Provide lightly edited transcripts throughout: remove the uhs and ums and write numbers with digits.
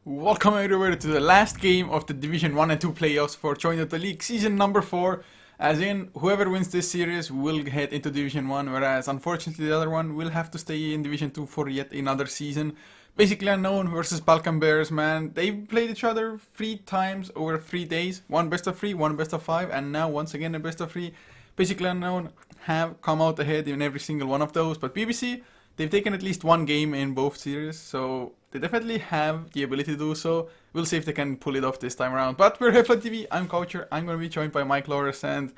Welcome everybody to the last game of the Division 1 and 2 playoffs for Join the League season number 4. As in, whoever wins this series will head into Division 1, whereas unfortunately the other one will have to stay in Division 2 for yet another season. Basically Unknown versus Balkan Bears, man. They've played each other 3 times over 3 days. One best of 3, one best of 5, and now once again a best of 3. Basically Unknown have come out ahead in every single one of those, but BBC, they've taken at least one game in both series, so they definitely have the ability to do so. We'll see if they can pull it off this time around. But we're HeflaTV, I'm Coucher, I'm going to be joined by Mike Loris, and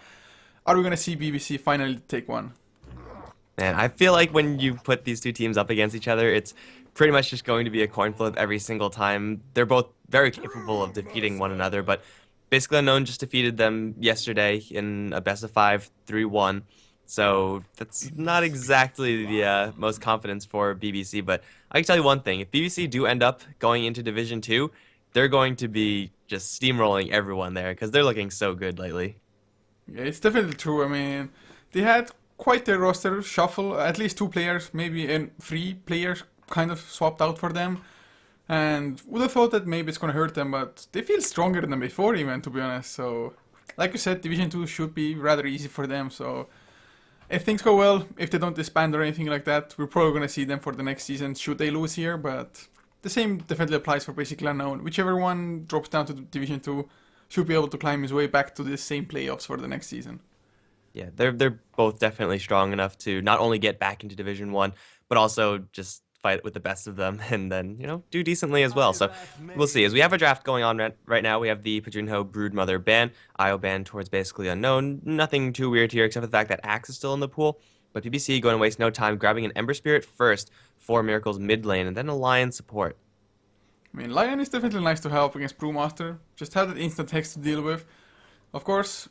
are we going to see BBC finally take one? Man, I feel like when you put these two teams up against each other, it's pretty much just going to be a coin flip every single time. They're both very capable of defeating one another, but basically Unknown just defeated them yesterday in a best of 5, 3-1. So that's not exactly the most confidence for BBC, but I can tell you one thing. If BBC do end up going into Division 2, they're going to be just steamrolling everyone there because they're looking so good lately. Yeah, it's definitely true. I mean, they had quite a roster shuffle, at least 2 players, maybe and 3 players kind of swapped out for them. And would have thought that maybe it's going to hurt them, but they feel stronger than before even, to be honest. So, like you said, Division 2 should be rather easy for them, so if things go well, if they don't disband or anything like that, we're probably going to see them for the next season should they lose here, but the same definitely applies for basically Unknown. Whichever one drops down to Division 2 should be able to climb his way back to the same playoffs for the next season. Yeah, they're both definitely strong enough to not only get back into Division 1, but also just fight with the best of them and then, do decently as well. So we'll see. As we have a draft going on right now, we have the Padrinho Broodmother ban, IO ban towards basically Unknown. Nothing too weird here except for the fact that Axe is still in the pool. But BBC going to waste no time grabbing an Ember Spirit first for Miracle's mid lane and then a Lion support. I mean, Lion is definitely nice to help against Brewmaster. Just have that instant hex to deal with. Of course,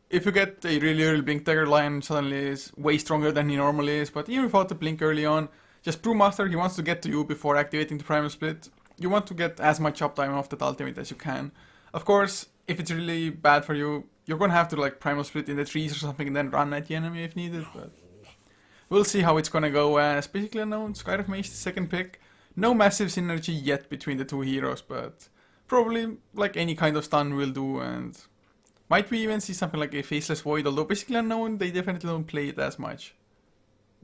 if you get a really early Blink Dagger, Lion suddenly is way stronger than he normally is. But even without the Blink early on, just Brewmaster, he wants to get to you before activating the Primal Split. You want to get as much uptime off that ultimate as you can. Of course, if it's really bad for you, you're gonna have to like Primal Split in the trees or something and then run at the enemy if needed. But we'll see how it's gonna go. As basically Unknown, Skyriff Mage, the second pick. No massive synergy yet between the 2 heroes, but probably like any kind of stun will do. And might we even see something like a Faceless Void? Although basically Unknown, they definitely don't play it as much.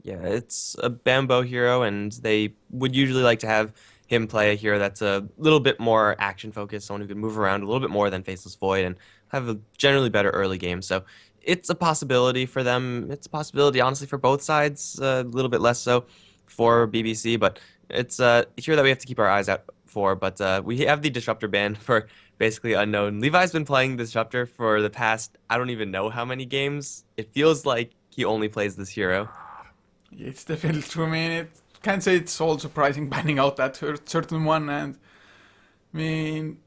Yeah, it's a Bambo hero, and they would usually like to have him play a hero that's a little bit more action focused, someone who can move around a little bit more than Faceless Void and have a generally better early game. So it's a possibility for them. It's a possibility, honestly, for both sides, a little bit less so for BBC, but it's a hero that we have to keep our eyes out for. But we have the Disruptor ban for basically Unknown. Levi's been playing Disruptor for the past, I don't even know how many games. It feels like he only plays this hero. Yeah, it's definitely true. I mean, it can't say it's all surprising banning out that certain one. And I mean,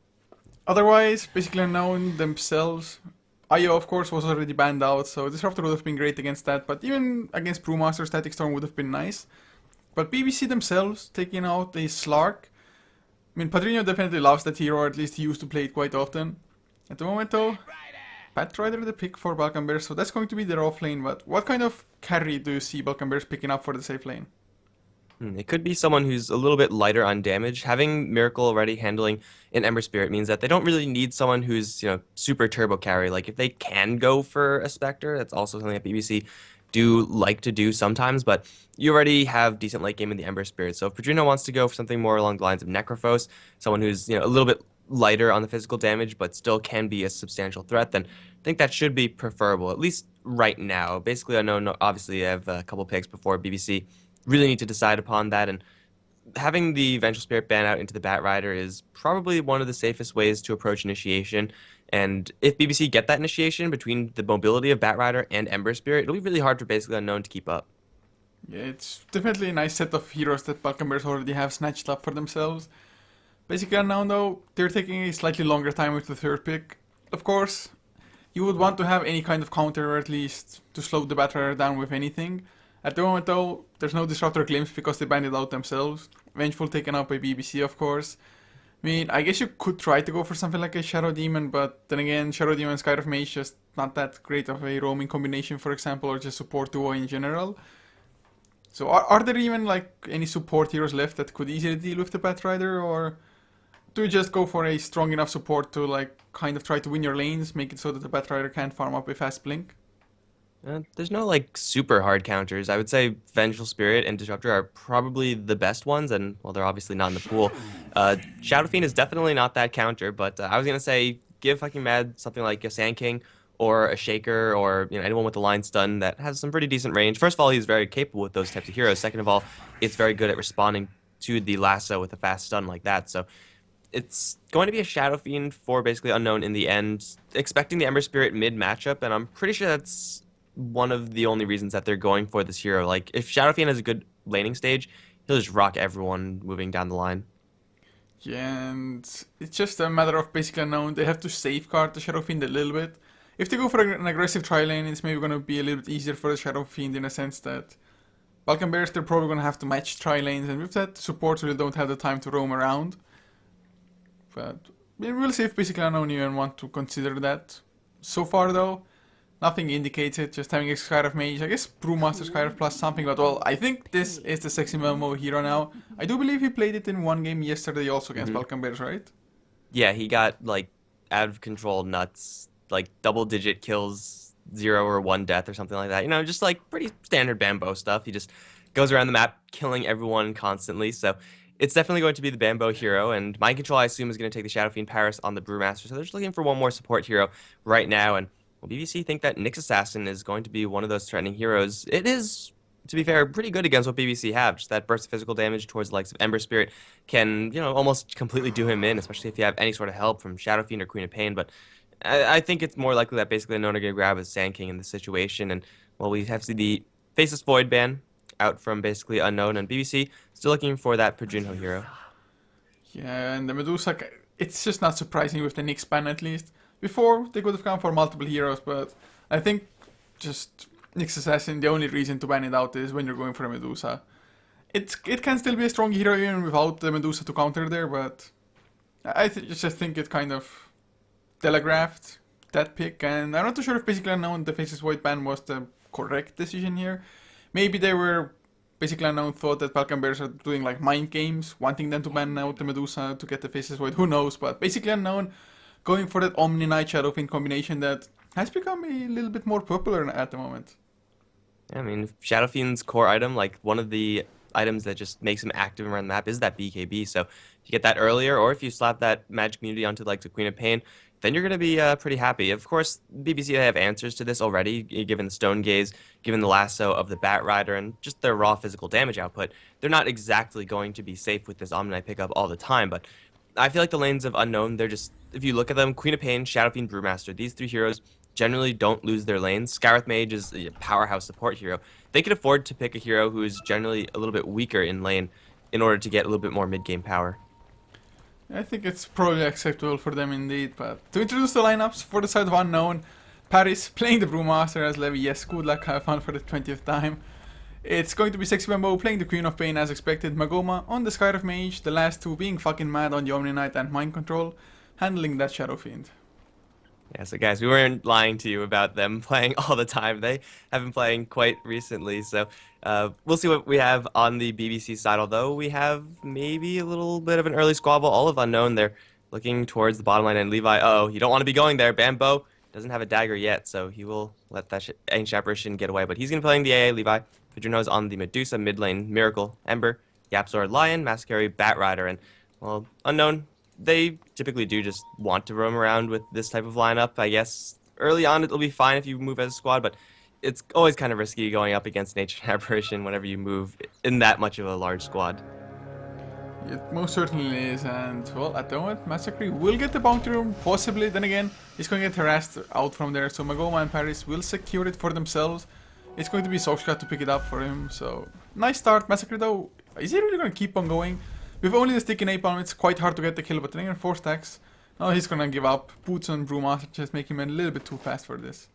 otherwise, basically Unknown themselves. IO, of course, was already banned out, so Disruptor would have been great against that. But even against Brewmaster, Static Storm would have been nice. But BBC themselves taking out a Slark. I mean, Padrino definitely loves that hero, or at least he used to play it quite often. At the moment, though, Batrider the pick for Balkan Bears, so that's going to be their off lane. But what kind of carry do you see Balkan Bears picking up for the safe lane? It could be someone who's a little bit lighter on damage. Having Miracle already handling an Ember Spirit means that they don't really need someone who's, super turbo carry. Like, if they can go for a Spectre, that's also something that BBC do like to do sometimes, but you already have decent late game in the Ember Spirit. So if Padrino wants to go for something more along the lines of Necrophos, someone who's, a little bit lighter on the physical damage, but still can be a substantial threat, then I think that should be preferable, at least right now. Basically, I know, obviously, I have a couple picks before BBC really need to decide upon that, and having the Vengeful Spirit ban out into the Batrider is probably one of the safest ways to approach initiation. And if BBC get that initiation between the mobility of Batrider and Ember Spirit, it'll be really hard for basically Unknown to keep up. Yeah, it's definitely a nice set of heroes that Balkan Bears already have snatched up for themselves. Basically Unknown, though, they're taking a slightly longer time with the third pick. Of course, you would want to have any kind of counter, or at least to slow the Batrider down with anything. At the moment, though, there's no Disruptor Glimpse because they banned it out themselves. Vengeful taken out by BBC, of course. I mean, I guess you could try to go for something like a Shadow Demon, but then again, Shadow Demon and Skyriff Mage just not that great of a roaming combination, for example, or just support duo in general. So are there even like any support heroes left that could easily deal with the Batrider, or do you just go for a strong enough support to like kind of try to win your lanes, make it so that the Batrider can't farm up a fast blink? There's no like super hard counters. I would say Vengeful Spirit and Disruptor are probably the best ones, and well, they're obviously not in the pool. Shadow Fiend is definitely not that counter, but I was gonna say give fucking Mad something like a Sand King or a Shaker or anyone with a line stun that has some pretty decent range. First of all, he's very capable with those types of heroes. Second of all, it's very good at responding to the lasso with a fast stun like that. So it's going to be a Shadow Fiend for basically Unknown in the end, expecting the Ember Spirit mid matchup, and I'm pretty sure that's one of the only reasons that they're going for this hero. Like, if Shadow Fiend has a good laning stage, he'll just rock everyone moving down the line. Yeah, and it's just a matter of basically Unknown. They have to safeguard the Shadow Fiend a little bit. If they go for an aggressive tri-lane, it's maybe going to be a little bit easier for the Shadow Fiend in a sense that Balkan Bears, they're probably going to have to match tri-lanes, and with that, supports really don't have the time to roam around. But we'll see if basically Unknown even want to consider that. So far though, nothing indicates it, just having a Skyriff Mage, I guess Brewmaster Skyriff plus something, but well, I think this is the sexy Melmo hero now. I do believe he played it in one game yesterday also against Balkan Bears, right? Yeah, he got, like, out of control nuts, like, double-digit kills, 0 or 1 death or something like that. Just, like, pretty standard Bambo stuff. He just goes around the map killing everyone constantly, so it's definitely going to be the Bambo hero, and Mind Control, I assume, is going to take the Shadow Fiend Paris on the Brewmaster, so they're just looking for one more support hero right now, and well, BBC think that Nyx Assassin is going to be one of those threatening heroes. It is, to be fair, pretty good against what BBC have. Just that burst of physical damage towards the likes of Ember Spirit can, almost completely do him in, especially if you have any sort of help from Shadow Fiend or Queen of Pain. But I think it's more likely that basically Unknown are going to grab a Sand King in this situation. And, well, we have to see the Faceless Void ban out from basically Unknown, and BBC still looking for that Pajunho hero. Yeah, and the Medusa, it's just not surprising with the Nyx ban at least. Before, they could have gone for multiple heroes, but I think just Nyx Assassin, the only reason to ban it out is when you're going for a Medusa. It can still be a strong hero even without the Medusa to counter there, but I just think it kind of telegraphed that pick, and I'm not too sure if basically Unknown the Faceless Void ban was the correct decision here. Maybe they were basically Unknown thought that Balkan Bears are doing like mind games, wanting them to ban out the Medusa to get the Faceless Void, who knows, but basically Unknown going for that Omni Knight Shadow Fiend combination that has become a little bit more popular at the moment. Yeah, I mean, Shadow Fiend's core item, like one of the items that just makes him active around the map is that BKB. So if you get that earlier, or if you slap that Magic Immunity onto like the Queen of Pain, then you're going to be pretty happy. Of course, BBC, they have answers to this already, given the Stone Gaze, given the lasso of the Batrider, and just their raw physical damage output. They're not exactly going to be safe with this Omni Knight pickup all the time, but I feel like the lanes of Unknown, they're just, if you look at them, Queen of Pain, Shadow Fiend, Brewmaster, these three heroes generally don't lose their lanes. Skyriff Mage is a powerhouse support hero. They could afford to pick a hero who is generally a little bit weaker in lane in order to get a little bit more mid-game power. I think it's probably acceptable for them indeed, but to introduce the lineups for the side of Unknown, Paris playing the Brewmaster as Levi, yes, good luck, have fun for the 20th time. It's going to be Sexy Bambo playing the Queen of Pain as expected, Magoma on the Skyriff Mage, the last two being fucking mad on the Omni Knight and Mind Control, handling that Shadow Fiend. Yeah, so guys, we weren't lying to you about them playing all the time. They have been playing quite recently, so we'll see what we have on the BBC side, although we have maybe a little bit of an early squabble. All of Unknown, they're looking towards the bottom line, and Levi, you don't want to be going there. Bambo doesn't have a dagger yet, so he will let that Ancient Apparition get away, but he's going to be playing the AA, Levi. Pajunho's on the Medusa, mid lane, Miracle, Ember, Yapzor, Lion, Mascari, Batrider, and, well, Unknown, they typically do just want to roam around with this type of lineup. I guess early on it'll be fine if you move as a squad, but it's always kind of risky going up against Nature and Apparition whenever you move in that much of a large squad. It most certainly is, and well, at the moment, Massacre will get the bounty room, possibly, then again, he's going to get harassed out from there, so Magoma and Paris will secure it for themselves. It's going to be Soxka to pick it up for him, so nice start. Massacre though, is he really going to keep on going? With only the sticky napalm, it's quite hard to get the kill, but then again, 4 stacks. Now he's gonna give up. Boots on Brewmaster just make him a little bit too fast for this.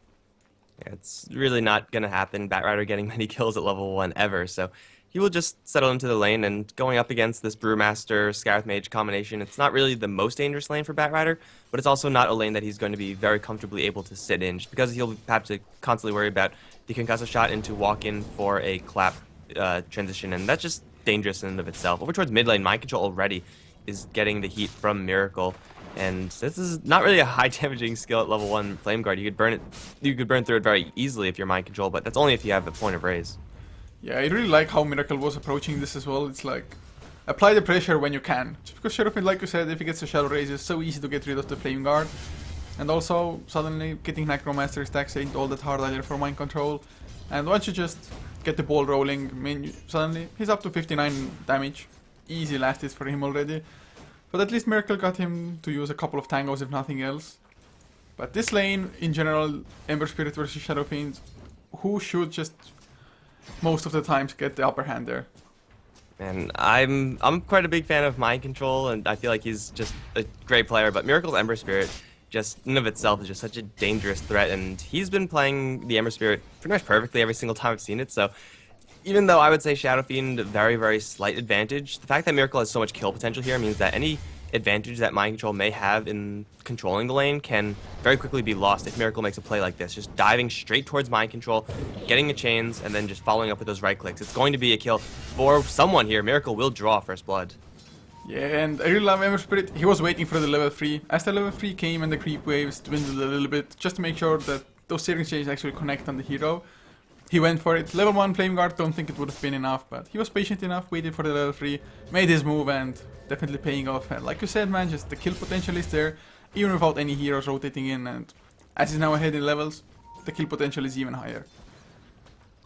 Yeah, it's really not gonna happen. Batrider getting many kills at level 1 ever, so he will just settle into the lane, and going up against this Brewmaster, Scarith Mage combination, it's not really the most dangerous lane for Batrider, but it's also not a lane that he's going to be very comfortably able to sit in, just because he'll have to constantly worry about the concussive shot into walk in for a clap transition, and that's just dangerous in and of itself. Over towards mid lane, Mind Control already is getting the heat from Miracle. And this is not really a high damaging skill at level 1 Flame Guard. You could burn it, you could burn through it very easily if you're mind control, but that's only if you have a point of raise. Yeah, I really like how Miracle was approaching this as well. It's like, apply the pressure when you can. Just because Shadowfiend, like you said, if he gets a Shadow Raise, it's so easy to get rid of the Flame Guard. And also, suddenly, getting Necromancer stacks ain't all that hard either for mind control. And once you just get the ball rolling, I mean, suddenly, he's up to 59 damage. Easy last hit for him already. But at least Miracle got him to use a couple of tangos if nothing else. But this lane, in general, Ember Spirit versus Shadowfiend, who should just most of the times get the upper hand there? And I'm quite a big fan of mind control, and I feel like he's just a great player. But Miracle's Ember Spirit, just in of itself, is just such a dangerous threat, and he's been playing the Ember Spirit pretty much perfectly every single time I've seen it. So even though I would say Shadowfiend very, very slight advantage, the fact that Miracle has so much kill potential here means that any advantage that mind control may have in controlling the lane can very quickly be lost if Miracle makes a play like this. Just diving straight towards mind control, getting the chains, and then just following up with those right clicks. It's going to be a kill for someone here. Miracle will draw first blood. Yeah, and I really love Ember Spirit. He was waiting for the level 3. As the level 3 came and the creep waves dwindled a little bit, just to make sure that those searing chains actually connect on the hero, he went for it. Level 1 Flame Guard, don't think it would have been enough, but he was patient enough, waited for the level 3, made his move, and definitely paying off. And like you said, man, just the kill potential is there, even without any heroes rotating in, and as he's now ahead in levels, the kill potential is even higher.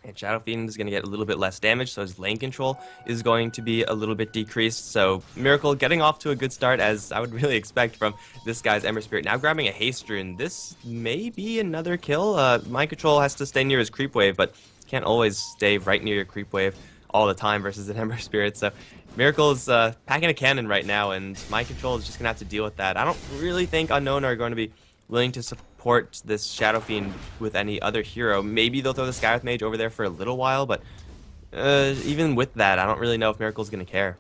And Shadowfiend is going to get a little bit less damage, so his lane control is going to be a little bit decreased. So Miracle getting off to a good start, as I would really expect from this guy's Ember Spirit. Now grabbing a Haste Rune. This may be another kill. Mind control has to stay near his creep wave, but can't always stay right near your creep wave all the time versus an Ember Spirit. So Miracle is packing a cannon right now, and mind control is just going to have to deal with that. I don't really think Unknown are going to be willing to support this Shadowfiend with any other hero. Maybe they'll throw the Skywrath Mage over there for a little while, but even with that, I don't really know if Miracle's going to care.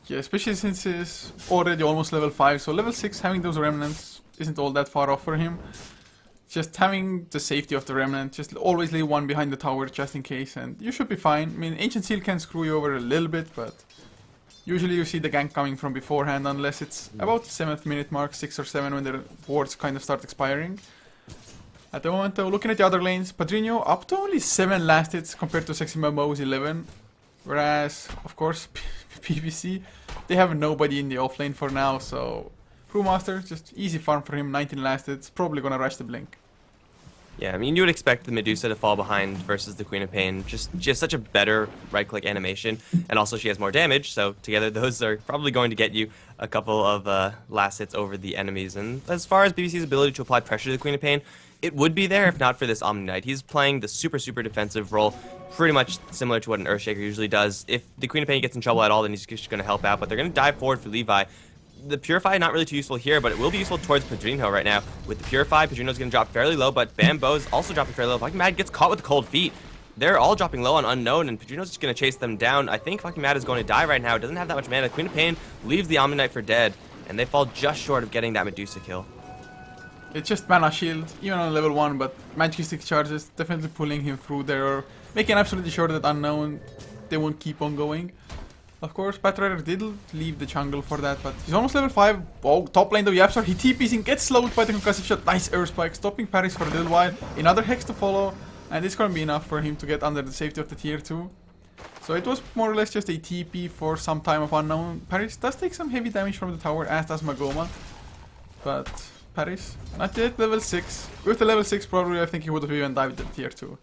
Yeah, especially since he's already almost level 5, so level 6 having those remnants isn't all that far off for him. Just having the safety of the remnant, just always leave one behind the tower just in case, and you should be fine. I mean, Ancient Seal can screw you over a little bit, but usually you see the gank coming from beforehand, unless it's about the 7th minute mark, 6 or 7, when the wards kind of start expiring. At the moment though, looking at the other lanes, Padrino up to only 7 last hits compared to Sexy Mambo's 11. Whereas, of course, PBC, they have nobody in the offlane for now, so Brewmaster, just easy farm for him, 19 last hits, probably gonna rush the blink. Yeah, I mean, you would expect the Medusa to fall behind versus the Queen of Pain. She has such a better right-click animation, and also she has more damage, so together those are probably going to get you a couple of last hits over the enemies. And as far as BBC's ability to apply pressure to the Queen of Pain, it would be there if not for this Omni Knight. He's playing the super, super defensive role, pretty much similar to what an Earthshaker usually does. If the Queen of Pain gets in trouble at all, then he's just going to help out, but they're going to dive forward for Levi. The Purify not really too useful here, but it will be useful towards Padrino right now. With the Purify, Padrino's going to drop fairly low, but Bambo's also dropping fairly low. Fucking Mad gets caught with the Cold Feet. They're all dropping low on Unknown, and Padrino's just going to chase them down. I think Fucking Mad is going to die right now. Doesn't have that much mana. Queen of Pain leaves the Omni Knight for dead, and they fall just short of getting that Medusa kill. It's just mana shield, even on level 1, but Magic Stick charges definitely pulling him through there, or making absolutely sure that Unknown, they won't keep on going. Of course, Patrider did leave the jungle for that, but he's almost level 5. Oh, top lane though, Yapstar, he TPs in, gets slowed by the concussive shot. Nice air spike, stopping Paris for a little while. Another Hex to follow, and it's gonna be enough for him to get under the safety of the tier 2. So it was more or less just a TP for some time of Unknown. Paris does take some heavy damage from the tower, as does Magoma. But Paris, not yet level 6. With the level 6, probably I think he would have even dived at tier 2.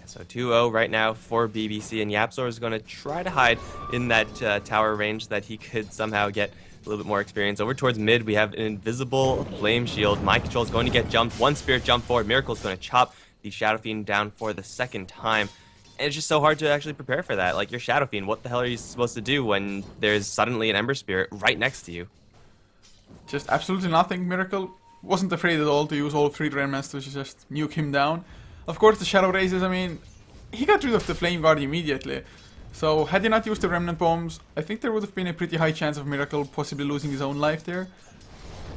So 2-0 right now for BBC, and Yapzor is going to try to hide in that tower range that he could somehow get a little bit more experience. Over towards mid, we have an invisible flame shield. Mind control is going to get jumped. One spirit jump forward. Miracle is going to chop the Shadowfiend down for the second time. And it's just so hard to actually prepare for that. Like, your Shadowfiend, what the hell are you supposed to do when there's suddenly an Ember Spirit right next to you? Just absolutely nothing. Miracle wasn't afraid at all to use all 3 remnants to just nuke him down. Of course, the Shadow Raises, I mean, he got rid of the Flame Guard immediately. So, had he not used the Remnant Bombs, I think there would have been a pretty high chance of Miracle possibly losing his own life there.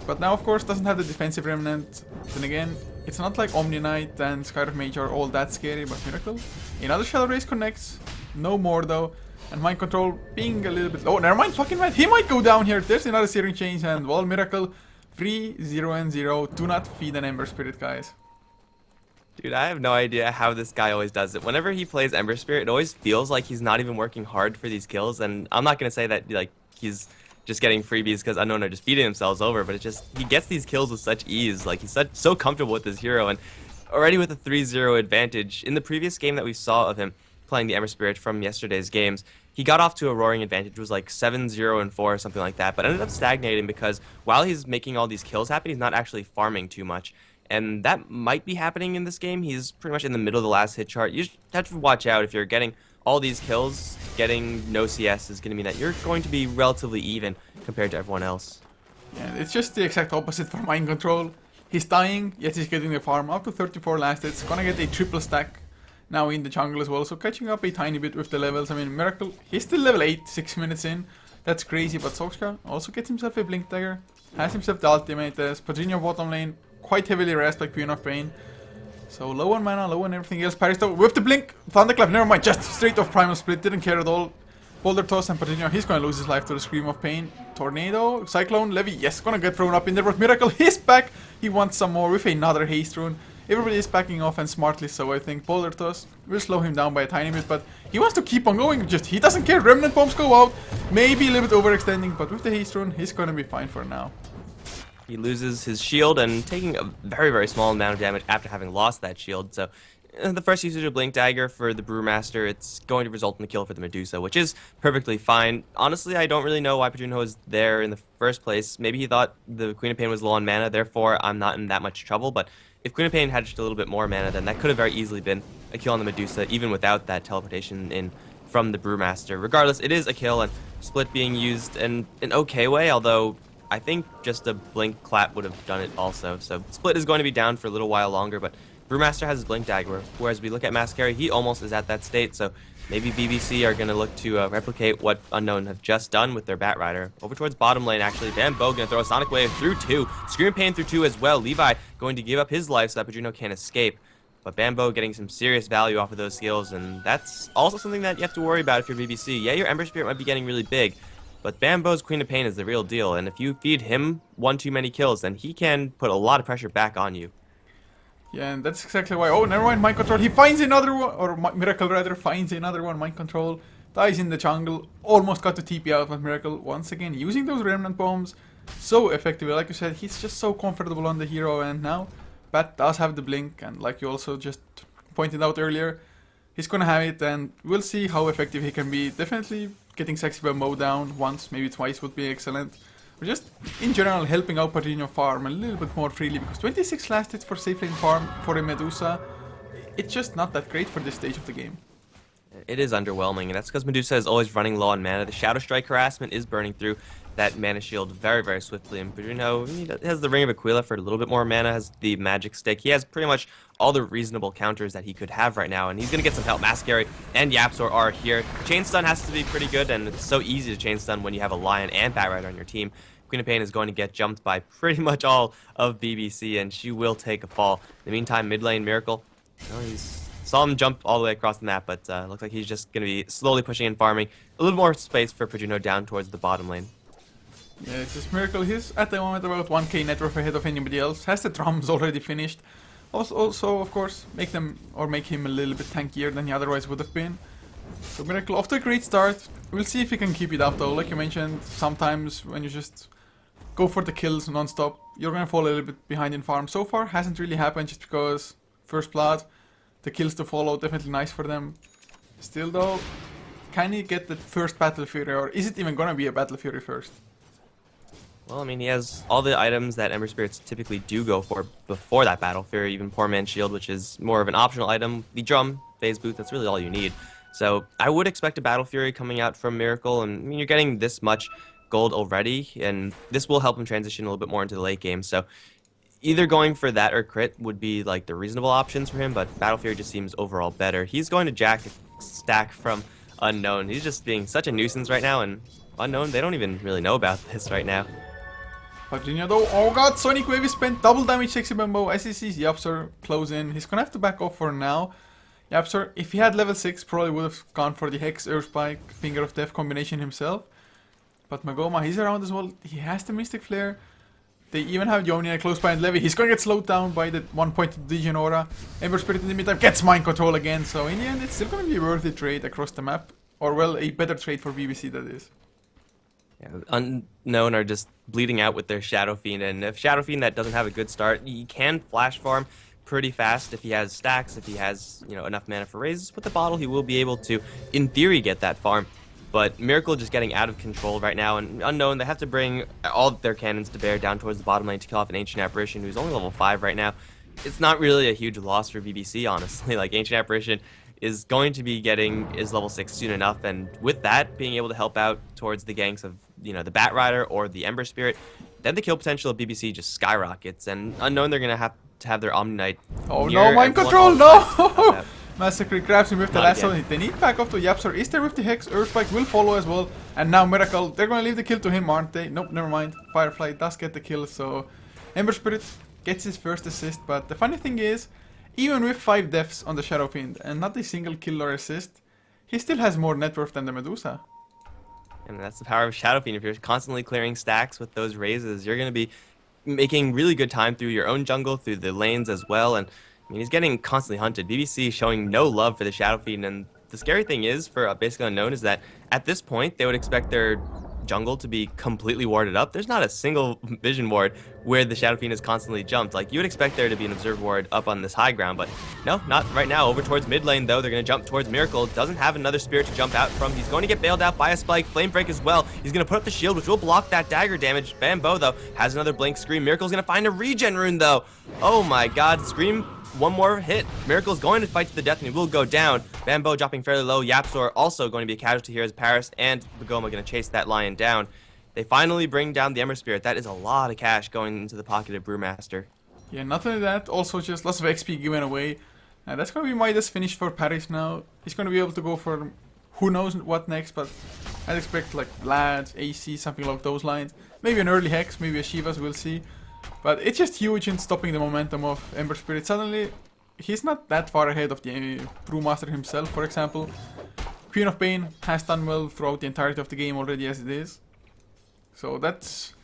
But now, of course, doesn't have the defensive Remnant. Then again, it's not like Omni Knight and Skywrath Mage are all that scary, but Miracle. Another Shadow Raise connects. No more, though. And Mind Control being a little bit low. Never mind, fucking right. He might go down here. There's another Searing Chains and Wall Miracle. 3, 0, and 0. Do not feed an Ember Spirit, guys. Dude, I have no idea how this guy always does it. Whenever he plays Ember Spirit, it always feels like he's not even working hard for these kills. And I'm not going to say that like he's just getting freebies because Unknown are just feeding themselves over, but it's just he gets these kills with such ease. Like he's so comfortable with his hero, and already with a 3-0 advantage. In the previous game that we saw of him playing the Ember Spirit from yesterday's games, he got off to a roaring advantage. It was like 7-0 and 4 or something like that, but ended up stagnating because while he's making all these kills happen, he's not actually farming too much. And that might be happening in this game. He's pretty much in the middle of the last hit chart. You just have to watch out. If you're getting all these kills, getting no CS is going to mean that you're going to be relatively even compared to everyone else. Yeah, it's just the exact opposite for Mind Control. He's dying, yet he's getting the farm up to 34 last hits. Gonna get a triple stack now in the jungle as well, so catching up a tiny bit with the levels. I mean, Miracle, he's still level 8, 6 minutes in. That's crazy, but Soxka also gets himself a Blink Dagger, has himself the ultimate, Padrinho bottom lane, quite heavily rest like Queen of Pain. So low on mana, low on everything else. Paristo with the Blink, Thunderclap, never mind, just straight off Primal Split, didn't care at all. Boulder Toss and Padrinho, he's gonna lose his life to the Scream of Pain. Tornado, Cyclone, Levy, yes, gonna get thrown up in there, but Miracle, he's back. He wants some more with another Haste Rune. Everybody is backing off, and smartly so, I think. Boulder Toss will slow him down by a tiny bit, but he wants to keep on going. Just he doesn't care. Remnant Bombs go out. Maybe a little bit overextending, but with the Haste Rune, he's gonna be fine for now. He loses his shield and taking a very, very small amount of damage after having lost that shield. So the first usage of Blink Dagger for the Brewmaster, it's going to result in the kill for the Medusa, which is perfectly fine. Honestly, I don't really know why Padrinho was there in the first place. Maybe he thought the Queen of Pain was low on mana, therefore I'm not in that much trouble. But if Queen of Pain had just a little bit more mana, then that could have very easily been a kill on the Medusa, even without that teleportation in from the Brewmaster. Regardless, it is a kill, and Split being used in an okay way, although I think just a Blink Clap would have done it also. So Split is going to be down for a little while longer, but Brewmaster has his Blink Dagger, whereas we look at Mascari, he almost is at that state, so maybe BBC are going to look to replicate what Unknown have just done with their Batrider. Over towards bottom lane, actually. Bambo going to throw a Sonic Wave through 2. Scream Pain through 2 as well. Levi going to give up his life so that Padrinho can't escape. But Bambo getting some serious value off of those skills, and that's also something that you have to worry about if you're BBC. Yeah, your Ember Spirit might be getting really big, but Bambo's Queen of Pain is the real deal, and if you feed him one too many kills, then he can put a lot of pressure back on you. Yeah, and that's exactly why. Oh, never mind, Mind Control. He finds another one, or Miracle rather finds another one. Mind Control dies in the jungle. Almost got to TP out, but Miracle once again using those Remnant Bombs so effectively. Like you said, he's just so comfortable on the hero, and now Bat does have the Blink, and like you also just pointed out earlier, he's gonna have it, and we'll see how effective he can be. Definitely getting Sexy Bambo down once, maybe twice would be excellent. Or just, in general, helping out Padrinho farm a little bit more freely, because 26 last hits for safe lane farm for a Medusa, it's just not that great for this stage of the game. It is underwhelming, and that's because Medusa is always running low on mana. The Shadow Strike harassment is burning through that mana shield very, very swiftly, and Padrinho, he has the Ring of Aquila for a little bit more mana, has the Magic Stick. He has pretty much all the reasonable counters that he could have right now, and he's going to get some help. Mascari and Yapzor are here. Chain Stun has to be pretty good, and it's so easy to Chain Stun when you have a Lion and Batrider on your team. Queen of Pain is going to get jumped by pretty much all of BBC, and she will take a fall. In the meantime, mid lane Miracle, saw him jump all the way across the map, but looks like he's just going to be slowly pushing and farming. A little more space for Padrinho down towards the bottom lane. Yeah, it's just Miracle. He's at the moment about 1k net worth ahead of anybody else. Has the drums already finished. Also, of course, make him a little bit tankier than he otherwise would have been. So Miracle off to a great start. We'll see if he can keep it up though. Like you mentioned, sometimes when you just go for the kills non-stop, you're gonna fall a little bit behind in farm. So far, hasn't really happened just because first blood, the kills to follow, definitely nice for them. Still though, can he get the first Battle Fury, or is it even gonna be a Battle Fury first? Well, I mean, he has all the items that Ember Spirits typically do go for before that Battle Fury, even Poor Man's Shield, which is more of an optional item. The Drum, Phase Booth, that's really all you need. So I would expect a Battle Fury coming out from Miracle, and I mean, you're getting this much gold already, and this will help him transition a little bit more into the late game. So either going for that or crit would be like the reasonable options for him, but Battle Fury just seems overall better. He's going to jack a stack from Unknown. He's just being such a nuisance right now, and Unknown, they don't even really know about this right now. Padrinho though, oh god, Sonic Wave is spent, double damage Sexy Bambo, as he sees Yapzor close in. He's gonna have to back off for now. Yep, sir. If he had level 6, probably would have gone for the Hex, Earth Spike, Finger of Death combination himself. But Magoma, he's around as well. He has the Mystic Flare. They even have Yoni close by and Levy. He's going to get slowed down by the 1-point Legion Aura. Ember Spirit in the meantime gets Mind Control again. So in the end, it's still going to be a worthy trade across the map. Or, well, a better trade for BBC, that is. Yeah, Unknown are just bleeding out with their Shadow Fiend. And if Shadow Fiend that doesn't have a good start, he can flash farm pretty fast if he has stacks, if he has, you know, enough mana for raises with the bottle, he will be able to, in theory, get that farm. But Miracle just getting out of control right now, and Unknown, they have to bring all their cannons to bear down towards the bottom lane to kill off an Ancient Apparition who's only level 5 right now. It's not really a huge loss for BBC, honestly. Like, Ancient Apparition is going to be getting his level 6 soon enough, and with that, being able to help out towards the ganks of, you know, the Bat Rider or the Ember Spirit, then the kill potential of BBC just skyrockets, and Unknown, they're going to have their Omni Knight. Oh no, Mind Control, no! Massacre grabs him with the lasso. They need back up to Yapsor. Is there with the Hex? Earthspike will follow as well. And now Miracle. They're going to leave the kill to him, aren't they? Nope, never mind. Firefly does get the kill, so Ember Spirit gets his first assist. But the funny thing is, even with 5 deaths on the Shadow Fiend and not a single kill or assist, he still has more net worth than the Medusa. And that's the power of Shadow Fiend. If you're constantly clearing stacks with those raises, you're going to be making really good time through your own jungle, through the lanes as well. And I mean, he's getting constantly hunted. BBC showing no love for the Shadow Fiend, and the scary thing is for basically Unknown is that at this point they would expect their jungle to be completely warded up. There's not a single vision ward where the Shadow Fiend is constantly jumped. Like, you would expect there to be an observe ward up on this high ground, but no, not right now. Over towards mid lane though, they're going to jump towards Miracle. Doesn't have another spirit to jump out from. He's going to get bailed out by a spike, flame break as well. He's going to put up the shield, which will block that dagger damage. Bambo though has another blink scream. Miracle's going to find a regen rune though. Oh my god, scream. One more hit. Miracle's going to fight to the death and he will go down. Bambo dropping fairly low. Yapsor also going to be a casualty here as Paris and Bagoma going to chase that lion down. They finally bring down the Ember Spirit. That is a lot of cash going into the pocket of Brewmaster. Yeah, not only that, also just lots of XP given away. And that's going to be Midas finish for Paris now. He's going to be able to go for who knows what next, but I'd expect like Lads, AC, something along those lines. Maybe an early Hex, maybe a Shivas, we'll see. But it's just huge in stopping the momentum of Ember Spirit. Suddenly, he's not that far ahead of the Brewmaster himself, for example. Queen of Pain has done well throughout the entirety of the game already as it is. So that's...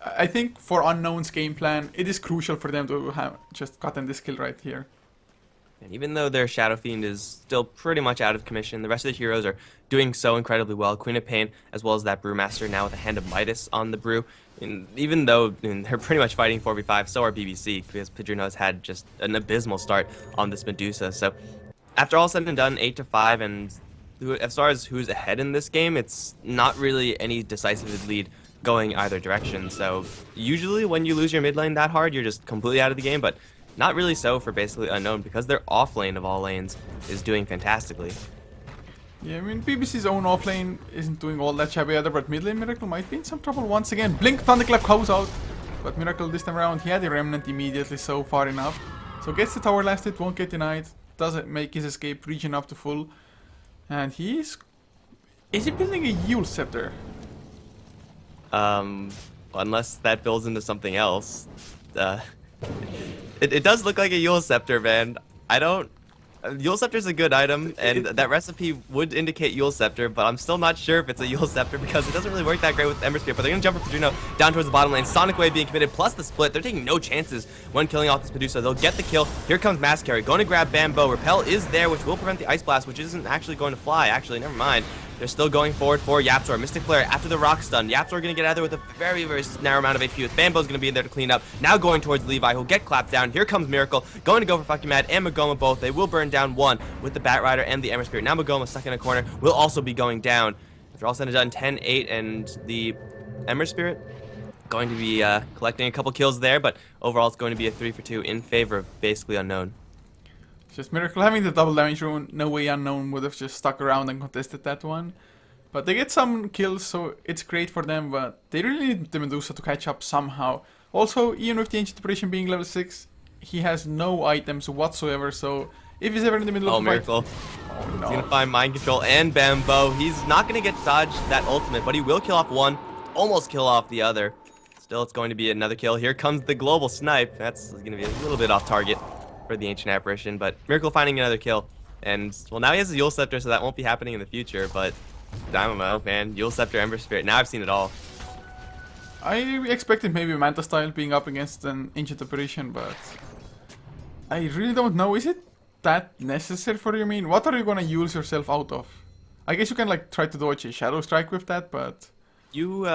I think for Unknown's game plan, it is crucial for them to have just gotten this kill right here. And even though their Shadow Fiend is still pretty much out of commission, the rest of the heroes are doing so incredibly well. Queen of Pain, as well as that Brewmaster now with a Hand of Midas on the Brew. And even though they're pretty much fighting 4v5, so are BBC, because Padrino has had just an abysmal start on this Medusa. So after all said and done, 8-5, and as far as who's ahead in this game, it's not really any decisive lead going either direction. So usually when you lose your mid lane that hard, you're just completely out of the game, but not really so for basically Unknown, because their off lane of all lanes is doing fantastically. Yeah, I mean, BBC's own offlane isn't doing all that shabby either, but mid lane Miracle might be in some trouble once again. Blink, Thunderclap goes out, but Miracle this time around, he had a Remnant immediately, so far enough. So gets the tower last hit, won't get denied, doesn't make his escape, regen up to full. And he's... Is he building a Yule Scepter? Unless that builds into something else. It does look like a Yule Scepter, man. I don't... Yule Scepter is a good item, and that recipe would indicate Yule Scepter, but I'm still not sure if it's a Yule Scepter because it doesn't really work that great with Ember Spirit. But they're going to jump for Padrino down towards the bottom lane. Sonic Wave being committed, plus the split. They're taking no chances when killing off this Medusa. They'll get the kill. Here comes Mass Carry. Going to grab Bambo. Repel is there, which will prevent the Ice Blast, which isn't actually going to fly. Actually, never mind. They're still going forward for Yapsor. Mystic Flare after the Rock Stun. Yapsor going to get out there with a very, very narrow amount of HP. With Bambo's going to be in there to clean up. Now going towards Levi, who'll get clapped down. Here comes Miracle. Going to go for Fucking Mad and Magoma both. They will burn down one with the Bat Rider and the Ember Spirit. Now Magoma stuck in a corner will also be going down. After all said and done, 10-8, and the Ember Spirit going to be collecting a couple kills there, but overall it's going to be a 3-for-2 in favor of basically Unknown. Just Miracle having the double damage rune, no way Unknown would have just stuck around and contested that one. But they get some kills, so it's great for them, but they really need the Medusa to catch up somehow. Also, even with the Ancient Operation being level 6, he has no items whatsoever, so if he's ever in the middle of a Miracle. fight... Oh, no. He's going to find Mind Control and Bambo. He's not going to get dodged that ultimate, but he will kill off one, almost kill off the other. Still, it's going to be another kill. Here comes the global snipe. That's going to be a little bit off target for the Ancient Apparition, but Miracle finding another kill. And, well, now he has a Yule Scepter, so that won't be happening in the future, but I don't know, man. Yule Scepter, Ember Spirit. Now I've seen it all. I expected maybe Manta style being up against an Ancient Apparition, but I really don't know. Is it that necessary for you? I mean, what are you gonna use yourself out of? I guess you can like try to dodge a Shadow Strike with that, but You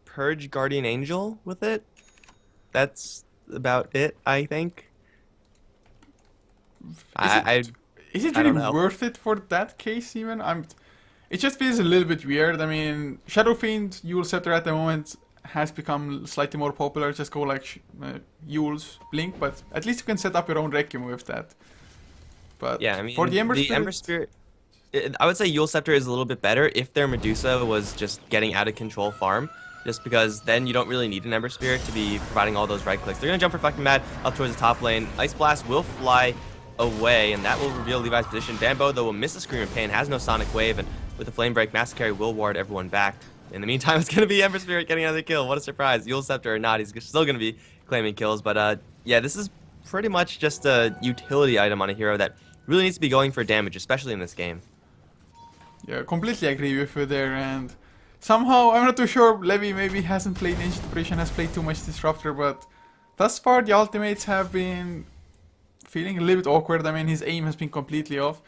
purge Guardian Angel with it. That's about it, I think. is it I really don't know. worth it for that case even? It just feels a little bit weird. I mean, Shadow Fiend, Yule Scepter at the moment has become slightly more popular. Just go like Yule's Blink, but at least you can set up your own Requiem with that. But Yeah, I mean, for the Ember Spirit, Ember Spirit, I would say Yule Scepter is a little bit better if their Medusa was just getting out of control farm. Just because then you don't really need an Ember Spirit to be providing all those right clicks. They're going to jump Reflecting Mad up towards the top lane. Ice Blast will fly away, and that will reveal Levi's position. Bambo, though, will miss a Scream of Pain, has no Sonic Wave, and with the Flame Break, Master Carry will ward everyone back. In the meantime, it's going to be Ember Spirit getting another kill. What a surprise. Yule Scepter or not, he's still going to be claiming kills. But yeah, this is pretty much just a utility item on a hero that really needs to be going for damage, especially in this game. yeah, completely agree with you there. And somehow, I'm not too sure, Levi maybe hasn't played Ancient Apparition, has played too much Disruptor, but thus far the ultimates have been feeling a little bit awkward. I mean, his aim has been completely off.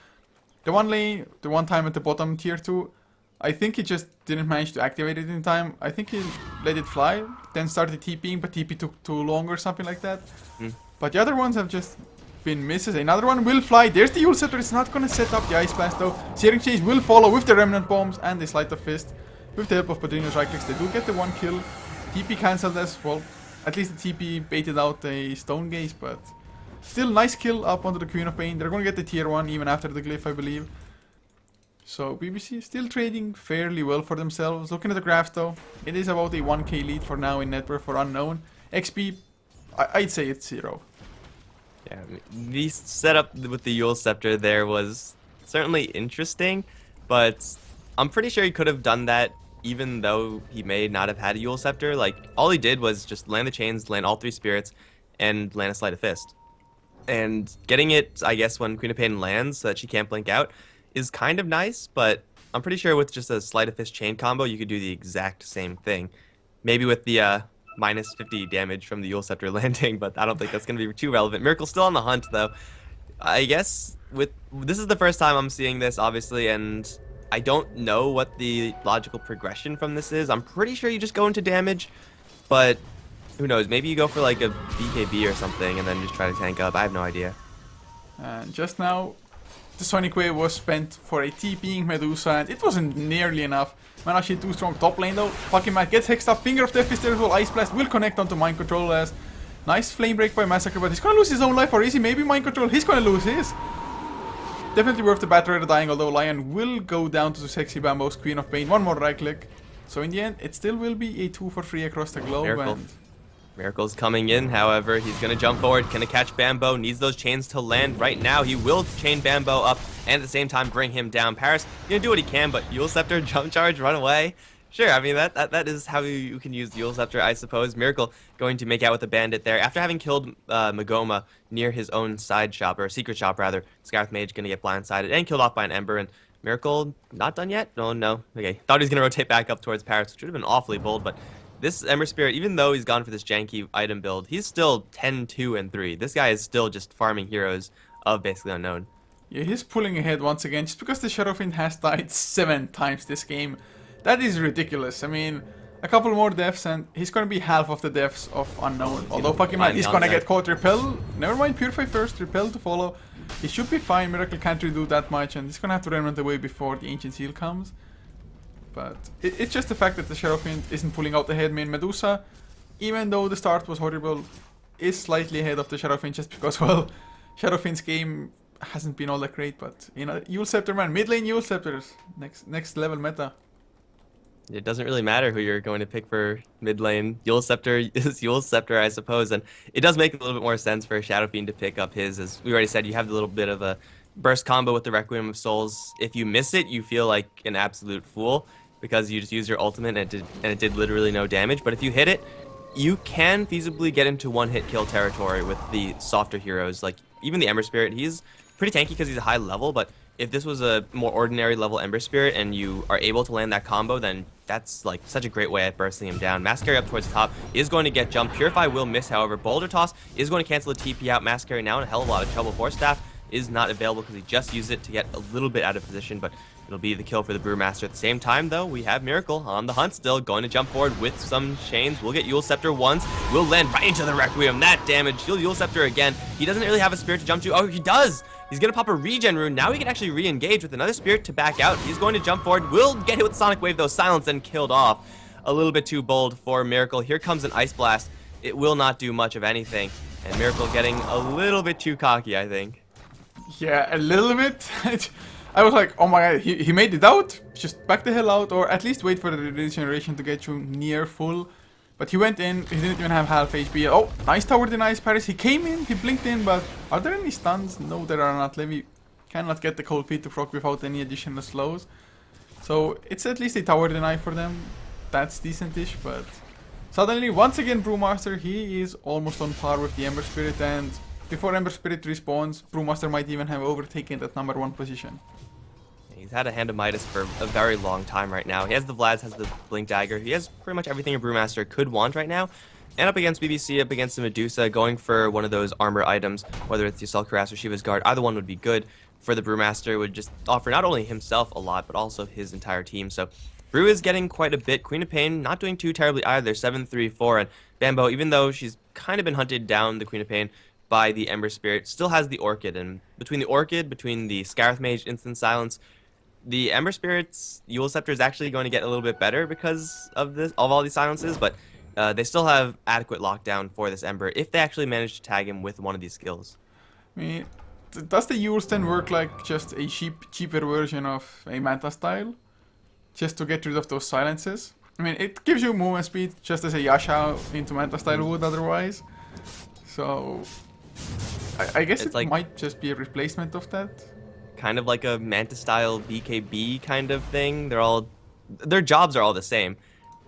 The one time at the bottom tier 2, I think he just didn't manage to activate it in time. I think he let it fly, then started TPing, but TP took too long or something like that. But the other ones have just been misses. Another one will fly. There's the Yule Scepter. It's not gonna set up the Ice Blast though. Searing Change will follow with the Remnant Bombs and the Sleight of Fist. With the help of Padrino's right clicks, they do get the one kill. TP cancelled as well. At least the TP baited out a Stone Gaze, but still nice kill up onto the Queen of Pain. They're gonna get the tier 1 even after the Glyph, I believe. So BBC still trading fairly well for themselves. Looking at the graphs though, it is about a 1k lead for now in net worth for Unknown. XP, I'd say it's 0. Yeah, I mean, the setup with the Yule Scepter there was certainly interesting, but I'm pretty sure he could have done that even though he may not have had a Yule Scepter. Like, all he did was just land the chains, land all 3 spirits, and land a Sleight of Fist. And getting it, I guess, when Queen of Pain lands so that she can't blink out is kind of nice, but I'm pretty sure with just a Sleight of Fist chain combo, you could do the exact same thing. Maybe with the minus 50 damage from the Yule Scepter landing, but I don't think that's going to be too relevant. Miracle's still on the hunt, though. I guess this is the first time I'm seeing this, obviously, and I don't know what the logical progression from this is. I'm pretty sure you just go into damage, but who knows? Maybe you go for like a BKB or something and then just try to tank up. I have no idea. And just now, the Sonic Wave was spent for a TPing Medusa, and it wasn't nearly enough. Man, actually too strong top lane though. Fucking Matt gets hexed up. Finger of Death is there as well. Ice Blast will connect onto Mind Control as nice Flame Break by Massacre, but he's gonna lose his own life, or is he? Maybe Mind Control. He's gonna lose his. Definitely worth the Bat Rider dying, although Lion will go down to the Sexy Bambo's Queen of Pain. One more right click. So in the end, it still will be a 2 for 3 across the globe. Miracle. And Miracle's coming in, however, he's going to jump forward, gonna catch Bambo, needs those chains to land right now. He will chain Bambo up and at the same time bring him down. Paris, gonna do what he can, but Yule Scepter, jump charge, run away. Sure, I mean, that is how you can use the Yule Scepter, I suppose. Miracle going to make out with the bandit there. After having killed Magoma near his own side shop, or secret shop rather, Scarth Mage gonna get blindsided and killed off by an Ember, and Miracle not done yet? No. Okay, thought he was gonna rotate back up towards Paris, which would have been awfully bold, but this Ember Spirit, even though he's gone for this janky item build, he's still 10, 2, and 3. This guy is still just farming heroes of basically Unknown. yeah, he's pulling ahead once again just because the Shadow Fiend has died 7 times this game. That is ridiculous. I mean, a couple more deaths and he's gonna be half of the deaths of Unknown. Although fucking man, he's gonna get caught. Repel, never mind, Purify first, Repel to follow. He should be fine. Miracle can't really do that much, and he's gonna have to remnant away before the Ancient Seal comes. But it's just the fact that the Shadow Fiend isn't pulling out ahead. Main Medusa, even though the start was horrible, is slightly ahead of the Shadow Fiend just because, well, Shadow Fiend's game hasn't been all that great. But, you know, Yule Scepter, man, mid lane Yule Scepters, next level meta. It doesn't really matter who you're going to pick for mid lane. Yule Scepter is Yule Scepter, I suppose, and it does make a little bit more sense for Shadow Fiend to pick up his. As we already said, you have the little bit of a burst combo with the Requiem of Souls. If you miss it, you feel like an absolute fool, because you just use your ultimate and it did literally no damage. But if you hit it, you can feasibly get into one-hit kill territory with the softer heroes. Like, even the Ember Spirit, he's pretty tanky because he's a high level, but if this was a more ordinary level Ember Spirit and you are able to land that combo, then that's like such a great way at bursting him down. Mass Carry up towards the top is going to get jumped. Purify will miss, however. Boulder Toss is going to cancel the TP out. Mass Carry now in a hell of a lot of trouble. Force Staff is not available because he just used it to get a little bit out of position, but it'll be the kill for the Brewmaster. At the same time, though, we have Miracle on the hunt still, going to jump forward with some chains. We'll get Eul Scepter once. We'll land right into the Requiem. That damage. He'll Eul Scepter again. He doesn't really have a Spirit to jump to. Oh, he does! He's going to pop a regen rune. Now he can actually re-engage with another Spirit to back out. He's going to jump forward. Will get hit with Sonic Wave, though. Silenced and killed off. A little bit too bold for Miracle. Here comes an Ice Blast. It will not do much of anything. And Miracle getting a little bit too cocky, I think. Yeah, a little bit. I was like, oh my god, he made it out. Just back the hell out, or at least wait for the regeneration to get you near full. But he went in, he didn't even have half HP. Oh, nice tower denies Paris. He came in, he blinked in, but are there any stuns? No, there are not. Levi cannot get the cold feet to proc without any additional slows. So it's at least a tower deny for them. That's decentish, but suddenly, once again, Brewmaster, he is almost on par with the Ember Spirit, and before Ember Spirit respawns, Brewmaster might even have overtaken that #1 position. He's had a Hand of Midas for a very long time right now. He has the Vlads, has the Blink Dagger. He has pretty much everything a Brewmaster could want right now. And up against BBC, up against the Medusa, going for one of those armor items, whether it's the Assault Cuirass or Shiva's Guard, either one would be good for the Brewmaster. Would just offer not only himself a lot, but also his entire team. So Brew is getting quite a bit. Queen of Pain not doing too terribly either, 7-3-4. And Bambo, even though she's kind of been hunted down, the Queen of Pain, by the Ember Spirit, still has the Orchid. And between the Orchid, between the Scarith Mage, Instant Silence, the Ember Spirit's Eul Scepter is actually going to get a little bit better because of all these silences, but they still have adequate lockdown for this Ember if they actually manage to tag him with one of these skills. I mean, does the Eul then work like just a cheaper version of a Manta style? Just to get rid of those silences? I mean, it gives you movement speed just as a Yasha into Manta style would otherwise. So I guess it like, might just be a replacement of that. Kind of like a Manta style BKB kind of thing. Their jobs are all the same.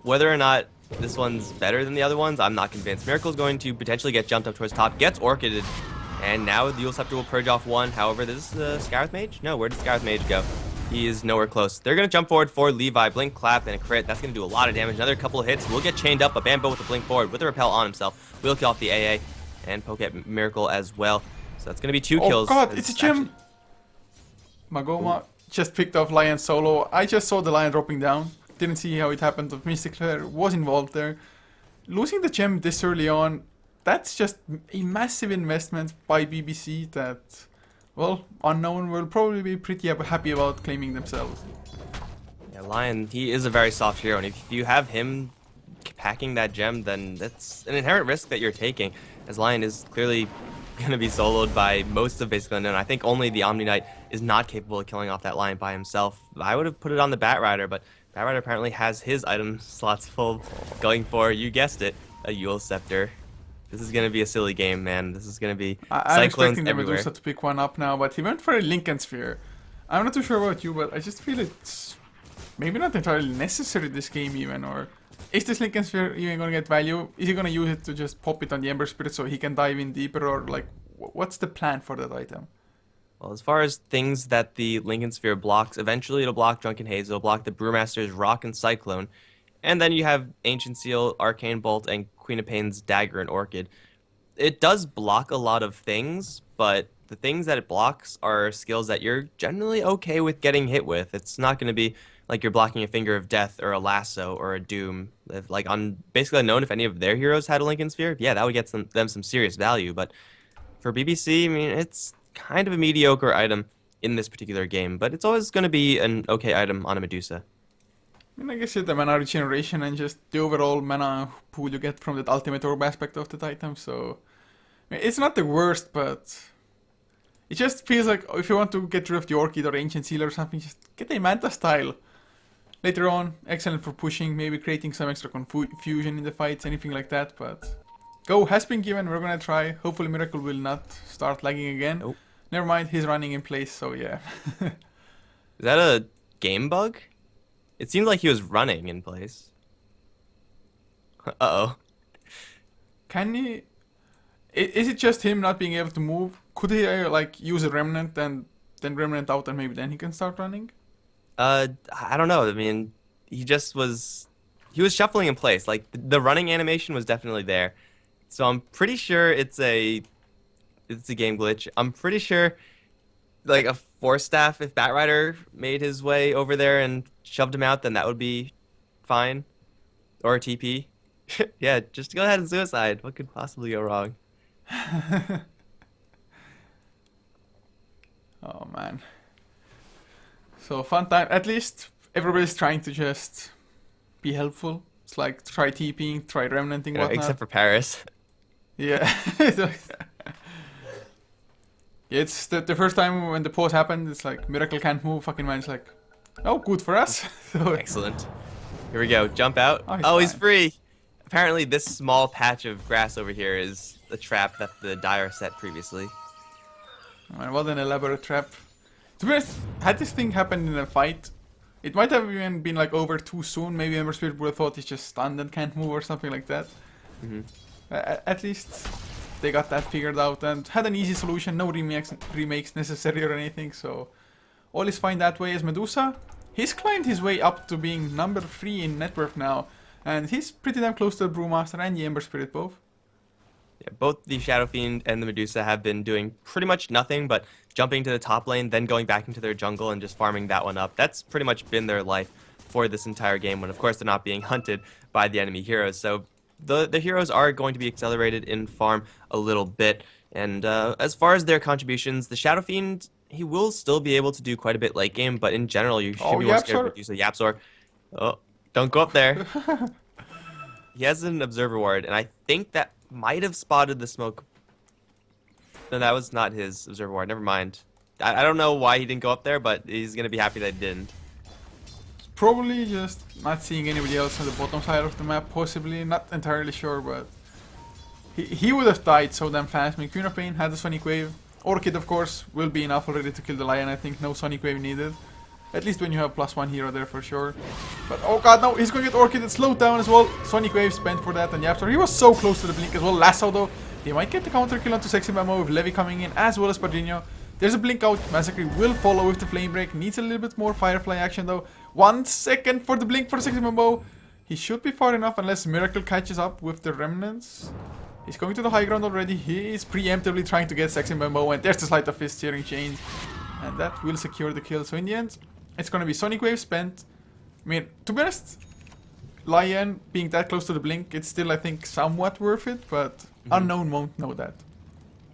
Whether or not this one's better than the other ones, I'm not convinced. Miracle's going to potentially get jumped up towards top, gets Orchided, and now the Eul Scepter will purge off one. However, this is the Scarith Mage? No, where did Scarith Mage go? He is nowhere close. They're going to jump forward for Levi. Blink, clap, and a crit. That's going to do a lot of damage. Another couple of hits. We'll get chained up. A Bambo with a blink forward with a repel on himself. We'll kill off the AA and poke at Miracle as well. So that's going to be 2 kills. Oh god, it's a gem! Magoma just picked off Lion solo. I just saw the Lion dropping down. Didn't see how it happened, but Mystic Flare was involved there. Losing the gem this early on, that's just a massive investment by BBC that, well, Unknown will probably be pretty happy about claiming themselves. Yeah, Lion, he is a very soft hero, and if you have him packing that gem, then that's an inherent risk that you're taking, as Lion is clearly going to be soloed by most of basically Unknown. I think only the Omni Knight is not capable of killing off that Lion by himself. I would have put it on the Batrider, but Batrider apparently has his item slots full, going for, you guessed it, a Eul Scepter. This is going to be a silly game, man. This is going to be I'm Cyclones expecting the everywhere. Medusa to pick one up now, but he went for a Lincoln Sphere. I'm not too sure about you, but I just feel it's maybe not entirely necessary this game even, or is this Lincoln Sphere even going to get value? Is he going to use it to just pop it on the Ember Spirit so he can dive in deeper, or like, what's the plan for that item? Well, as far as things that the Lincoln Sphere blocks, eventually it'll block Drunken Haze, it'll block the Brewmaster's Rock and Cyclone, and then you have Ancient Seal, Arcane Bolt, and Queen of Pain's Dagger and Orchid. It does block a lot of things, but the things that it blocks are skills that you're generally okay with getting hit with. It's not going to be like you're blocking a Finger of Death or a Lasso or a Doom. Like on basically Unknown, if any of their heroes had a Lincoln Sphere, yeah, that would get them some serious value. But for BBC, I mean, it's kind of a mediocre item in this particular game, but it's always going to be an okay item on a Medusa. I mean, I guess it's the mana regeneration and just the overall mana pool you get from that ultimate orb aspect of that item, so I mean, it's not the worst, but it just feels like if you want to get rid of the Orchid or Ancient Seal or something, just get a Manta style. Later on, excellent for pushing, maybe creating some extra confusion in the fights, anything like that, but go has been given, we're gonna try. Hopefully Miracle will not start lagging again. Nope. Never mind, he's running in place, so yeah. Is that a game bug? It seemed like he was running in place. Uh-oh. Can he... Is it just him not being able to move? Could he like use a remnant and then remnant out and maybe then he can start running? I don't know. I mean, he was shuffling in place. Like the running animation was definitely there. So I'm pretty sure it's a game glitch. I'm pretty sure like a Force Staff, if Batrider made his way over there and shoved him out, then that would be fine. Or a TP. Yeah, just go ahead and suicide. What could possibly go wrong? Oh man. So fun time. At least everybody's trying to just be helpful. It's like try TPing, try remnanting, whatnot. Except for Paris. Yeah. It's the first time when the pause happened, it's like Miracle can't move, fucking man's like, oh, good for us. So, excellent. Here we go. Jump out. Oh, he's free. Apparently this small patch of grass over here is the trap that the Dire set previously. Man, what an elaborate trap. To be honest, had this thing happened in a fight, it might have even been like over too soon. Maybe Ember Spirit would have thought he's just stunned and can't move or something like that. At least they got that figured out and had an easy solution. No remakes necessary or anything, so all is fine that way. As Medusa, he's climbed his way up to being number 3 in net worth now, and he's pretty damn close to the Brewmaster and the Ember Spirit both. Yeah, both the Shadow Fiend and the Medusa have been doing pretty much nothing but jumping to the top lane, then going back into their jungle and just farming that one up. That's pretty much been their life for this entire game, when of course they're not being hunted by the enemy heroes. So the heroes are going to be accelerated in farm a little bit. And as far as their contributions, the Shadow Fiend, he will still be able to do quite a bit late game, but in general you should be more scared of Medusa. Yapzor. Oh, don't go up there. He has an Observer Ward, and I think that might have spotted the smoke. No, that was not his Observer Ward. Never mind. I don't know why he didn't go up there, but he's going to be happy that he didn't. Probably just not seeing anybody else on the bottom side of the map, possibly. Not entirely sure, but he would have died so damn fast. I mean, Queen of Pain had the Sonic Wave. Orchid, of course, will be enough already to kill the Lion. I think no Sonic Wave needed. At least when you have +1 hero there for sure. But oh god, no, he's going to get Orchid. It's slowed down as well. Sonic Wave spent for that, and Yapzor, he was so close to the blink as well. Lasso though, they might get the counter kill onto Sexy Mamo with Levi coming in as well as Padrinho. There's a blink out. Massacre will follow with the flame break. Needs a little bit more Firefly action though. 1 second for the blink for Sexy Mamo. He should be far enough unless Miracle catches up with the remnants. He's going to the high ground already. He is preemptively trying to get Sexy Mamo, and there's the Sleight of Fist tearing chains. And that will secure the kill. So in the end, it's going to be Sonic Wave spent. I mean, to be honest, Lion being that close to the blink, it's still, I think, somewhat worth it, but Unknown won't know that.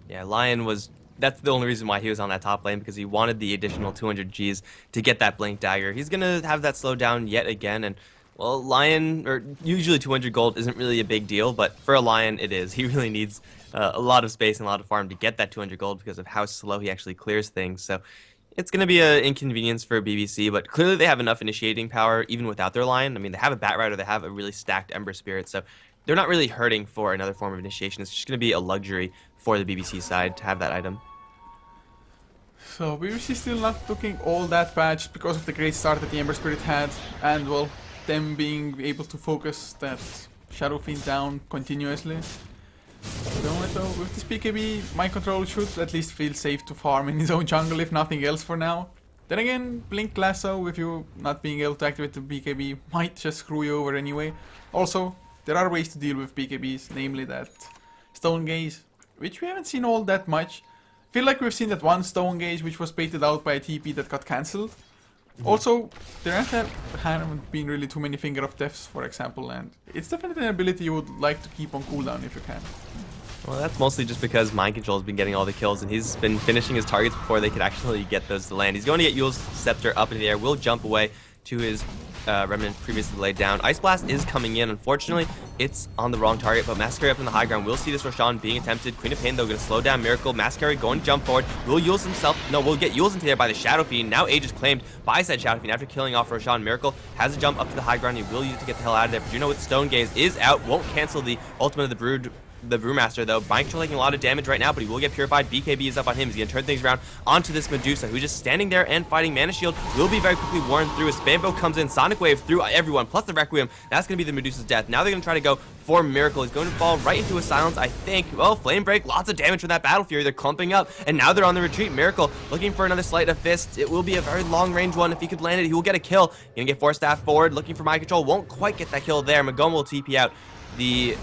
Yeah, Lion was... That's the only reason why he was on that top lane, because he wanted the additional 200 Gs to get that Blink Dagger. He's going to have that slow down yet again, and, well, Lion, or usually 200 gold isn't really a big deal, but for a Lion, it is. He really needs a lot of space and a lot of farm to get that 200 gold because of how slow he actually clears things, so... It's going to be an inconvenience for BBC, but clearly they have enough initiating power even without their Lion. I mean, they have a Batrider, they have a really stacked Ember Spirit, so they're not really hurting for another form of initiation. It's just going to be a luxury for the BBC side to have that item. So BBC still not looking all that bad just because of the great start that the Ember Spirit had, and well, them being able to focus that Shadow Fiend down continuously. Though, with this BKB, Mind Control should at least feel safe to farm in his own jungle, if nothing else for now. Then again, Blink Lasso, with you not being able to activate the BKB, might just screw you over anyway. Also, there are ways to deal with BKBs, namely that Stone Gaze, which we haven't seen all that much. I feel like we've seen that one Stone Gaze which was baited out by a TP that got cancelled. Also, there haven't been really too many Finger of Deaths, for example, and it's definitely an ability you would like to keep on cooldown if you can. Well, that's mostly just because Mind Control's been getting all the kills, and he's been finishing his targets before they could actually get those to land. He's going to get Yule's Scepter up in the air, will jump away to his Remnant previously laid down. Ice Blast is coming in. Unfortunately, it's on the wrong target, but Massacre up in the high ground. We'll see this Roshan being attempted. Queen of Pain, though, going to slow down Miracle. Massacre going to jump forward. Will Yules himself... No, we'll get Yules into there by the Shadow Fiend. Now Age is claimed by said Shadow Fiend after killing off Roshan. Miracle has a jump up to the high ground. He will use it to get the hell out of there. But you know what? Stone Gaze is out. Won't cancel the ultimate of the Brood the Brewmaster, though. Mind Control taking a lot of damage right now, but he will get purified. BKB is up on him. He's going to turn things around onto this Medusa, who's just standing there and fighting. Mana Shield will be very quickly worn through as Spambo comes in. Sonic Wave through everyone, plus the Requiem. That's going to be the Medusa's death. Now they're going to try to go for Miracle. He's going to fall right into a silence, I think. Well, Flame Break, lots of damage from that Battle Fury. They're clumping up, and now they're on the retreat. Miracle looking for another Sleight of Fist. It will be a very long-range one. If he could land it, he will get a kill. Gonna get Force Staff forward, looking for Mind Control. Won't quite get that kill there. Magoma will TP out.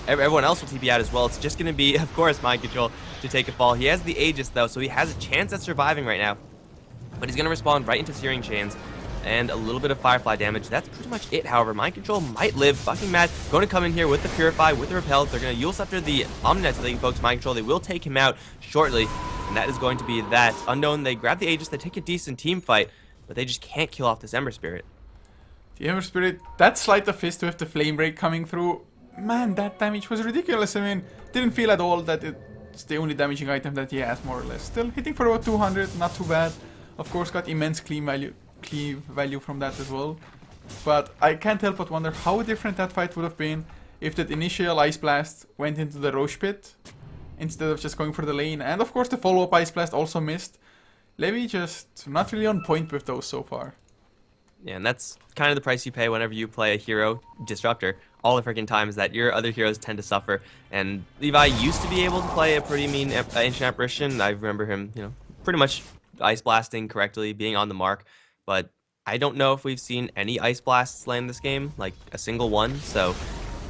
Everyone else will TP out as well. It's just going to be, of course, Mind Control to take a fall. He has the Aegis, though, so he has a chance at surviving right now. But he's going to respawn right into Searing Chains and a little bit of Firefly damage. That's pretty much it, however. Mind Control might live. Fucking mad. Going to come in here with the Purify, with the Repel. They're going to Eul Scepter the Omninet so they can focus Mind Control. They will take him out shortly, and that is going to be that. Unknown, they grab the Aegis. They take a decent team fight, but they just can't kill off this Ember Spirit. The Ember Spirit, that Sleight of Fist with the Flame Break coming through, man, that damage was ridiculous. I mean, didn't feel at all that it's the only damaging item that he has, more or less. Still hitting for about 200, not too bad. Of course, got immense cleave value from that as well. But I can't help but wonder how different that fight would have been if that initial Ice Blast went into the Roche Pit instead of just going for the lane. And of course, the follow-up Ice Blast also missed. Levi just not really on point with those so far. Yeah, and that's kind of the price you pay whenever you play a hero disruptor. All the freaking times that your other heroes tend to suffer. And Levi used to be able to play a pretty mean Ancient Apparition. I remember him, pretty much Ice Blasting correctly, being on the mark. But I don't know if we've seen any Ice Blasts land this game, like a single one. So,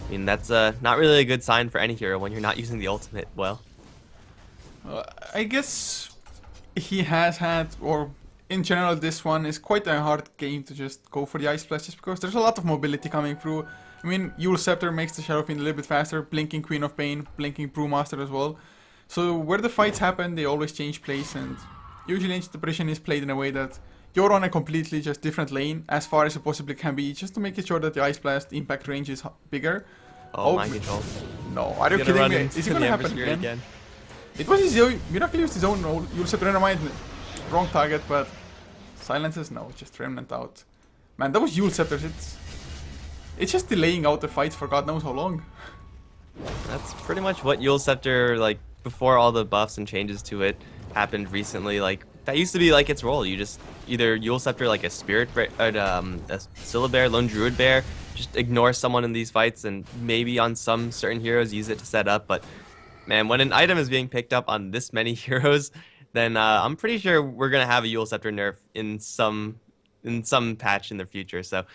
I mean, that's not really a good sign for any hero when you're not using the ultimate well. I guess he has had, or in general, this one is quite a hard game to just go for the Ice Blast, just because there's a lot of mobility coming through. I mean, Eul Scepter makes the Shadow Fiend a little bit faster, blinking Queen of Pain, blinking Brewmaster as well. So where the fights happen, they always change place, and usually Ancient Apparition is played in a way that you're on a completely just different lane, as far as you possibly can be, just to make it sure that the Ice Blast impact range is bigger. Oh, Mind Control. No, are you kidding me? Is it gonna happen again? It was his own, Miracle used his own Eul Scepter, never mind. Wrong target, but silences? No, just Remnant out. Man, that was Eul Scepters. It's just delaying out the fights for God knows how long. That's pretty much what Eul Scepter, like, before all the buffs and changes to it happened recently. Like, that used to be like its role. You just either Eul Scepter like a Spirit, a Syllabear, Lone Druid Bear, just ignore someone in these fights, and maybe on some certain heroes use it to set up. But man, when an item is being picked up on this many heroes, then I'm pretty sure we're gonna have a Eul Scepter nerf in some patch in the future. So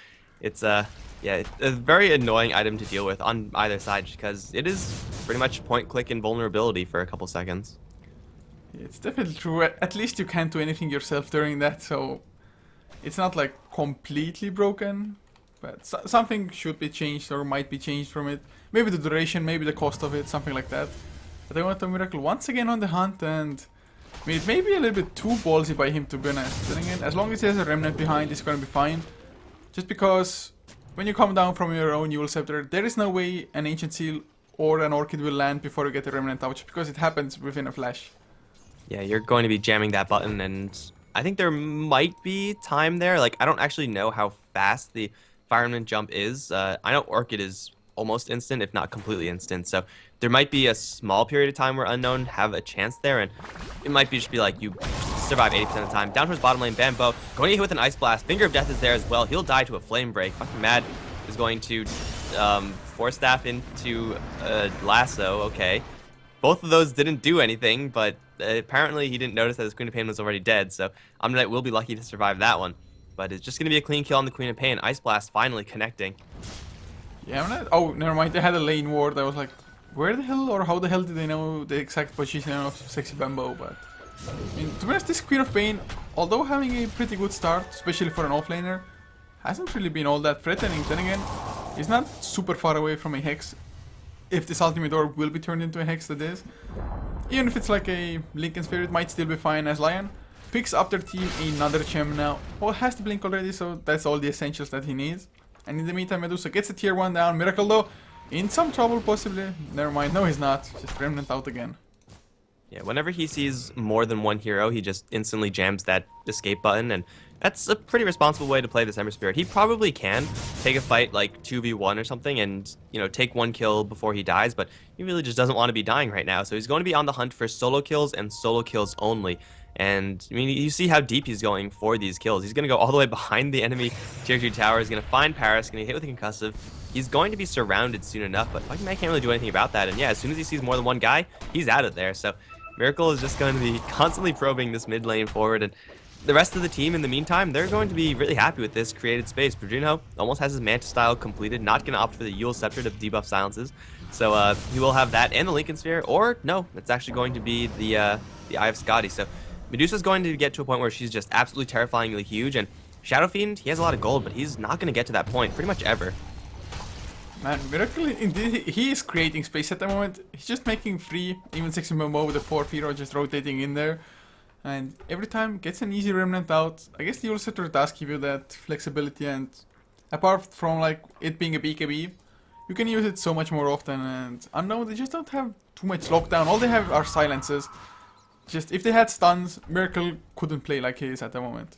it's yeah, a very annoying item to deal with on either side, because it is pretty much point click invulnerability for a couple seconds. It's definitely true. At least you can't do anything yourself during that, so it's not like completely broken, but something should be changed or might be changed from it. Maybe the duration, maybe the cost of it, something like that. But I want a Miracle once again on the hunt, and I mean, it may be a little bit too ballsy by him, to be honest. Then again, as long as he has a Remnant behind, it's gonna be fine. Just because when you come down from your own Eul Scepter, there is no way an Ancient Seal or an Orchid will land before you get a Remnant out, just because it happens within a flash. Yeah, you're going to be jamming that button, and I think there might be time there. Like, I don't actually know how fast the Fireman jump is. I know Orchid is almost instant, if not completely instant, so there might be a small period of time where Unknown have a chance there, and it might be just be like you survive 80% of the time. Down towards bottom lane, Bambo going to hit with an Ice Blast. Finger of Death is there as well. He'll die to a Flame Break. Fucking Mad is going to Force Staff into Lasso. Okay. Both of those didn't do anything, but apparently he didn't notice that his Queen of Pain was already dead, so Omninet will be lucky to survive that one. But it's just going to be a clean kill on the Queen of Pain. Ice Blast finally connecting. Yeah, oh, never mind. They had a lane ward. I was like, where the hell or how the hell did they know the exact position of Sexy Bambo? But I mean, to be honest, this Queen of Pain, although having a pretty good start, especially for an offlaner, hasn't really been all that threatening. Then again, he's not super far away from a Hex. If this ultimate orb will be turned into a Hex, that is. Even if it's like a Lincoln Sphere, it might still be fine, as Lion picks up their team another gem now. Oh, has the blink already, so that's all the essentials that he needs. And in the meantime, Medusa gets a tier 1 down. Miracle though, in some trouble possibly. Never mind, no he's not. Just Remnant out again. Yeah, whenever he sees more than one hero, he just instantly jams that escape button, and that's a pretty responsible way to play this Ember Spirit. He probably can take a fight like 2v1 or something and, you know, take one kill before he dies, but he really just doesn't want to be dying right now. So he's going to be on the hunt for solo kills and solo kills only. And, I mean, you see how deep he's going for these kills. He's going to go all the way behind the enemy tier 2 tower. He's going to find Paris, going to hit with a concussive. He's going to be surrounded soon enough, but Viking Man can't really do anything about that. And yeah, as soon as he sees more than one guy, he's out of there. So Miracle is just going to be constantly probing this mid lane forward, and the rest of the team, in the meantime, they're going to be really happy with this created space. Brujinho almost has his Manta style completed, not going to opt for the Yule Scepter to debuff silences. So he will have that and the Lincoln Sphere, or no, it's actually going to be the Eye of Skadi. So Medusa's going to get to a point where she's just absolutely terrifyingly huge, and Shadow Fiend, he has a lot of gold, but he's not going to get to that point pretty much ever. Man, Miracle, indeed, he is creating space at the moment. He's just making free, even 6 MMO with the 4th hero just rotating in there. And every time gets an easy remnant out. I guess the Yule Scepter does give you that flexibility, and apart from like it being a BKB, you can use it so much more often. And Unknown, they just don't have too much lockdown. All they have are silences. Just if they had stuns, Miracle couldn't play like he is at the moment.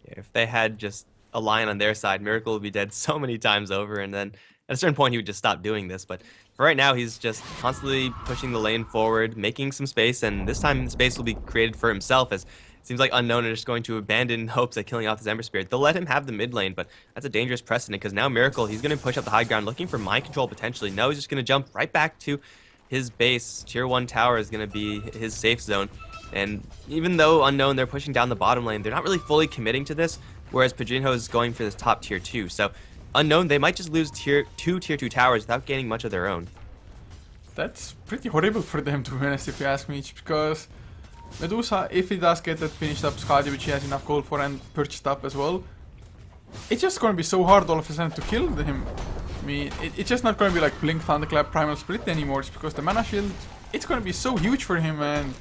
Yeah, if they had just a Lion on their side, Miracle would be dead so many times over, and then at a certain point he would just stop doing this. But for right now, he's just constantly pushing the lane forward, making some space, and this time space will be created for himself, as it seems like Unknown are just going to abandon hopes at killing off this Ember Spirit. They'll let him have the mid lane, but that's a dangerous precedent, because now Miracle, he's going to push up the high ground looking for mind control potentially. No, he's just going to jump right back to his base. Tier 1 tower is going to be his safe zone. And even though Unknown, they're pushing down the bottom lane, they're not really fully committing to this, whereas Pajinho is going for this top tier 2. So Unknown, they might just lose tier 2 towers without gaining much of their own. That's pretty horrible for them, to be honest, if you ask me, because Medusa, if he does get that finished up Skadi, which he has enough gold for and purchased up as well, it's just going to be so hard all of a sudden to kill him. I mean, it's just not going to be like Blink, Thunderclap, Primal Split anymore, it's because the mana shield, it's going to be so huge for him. And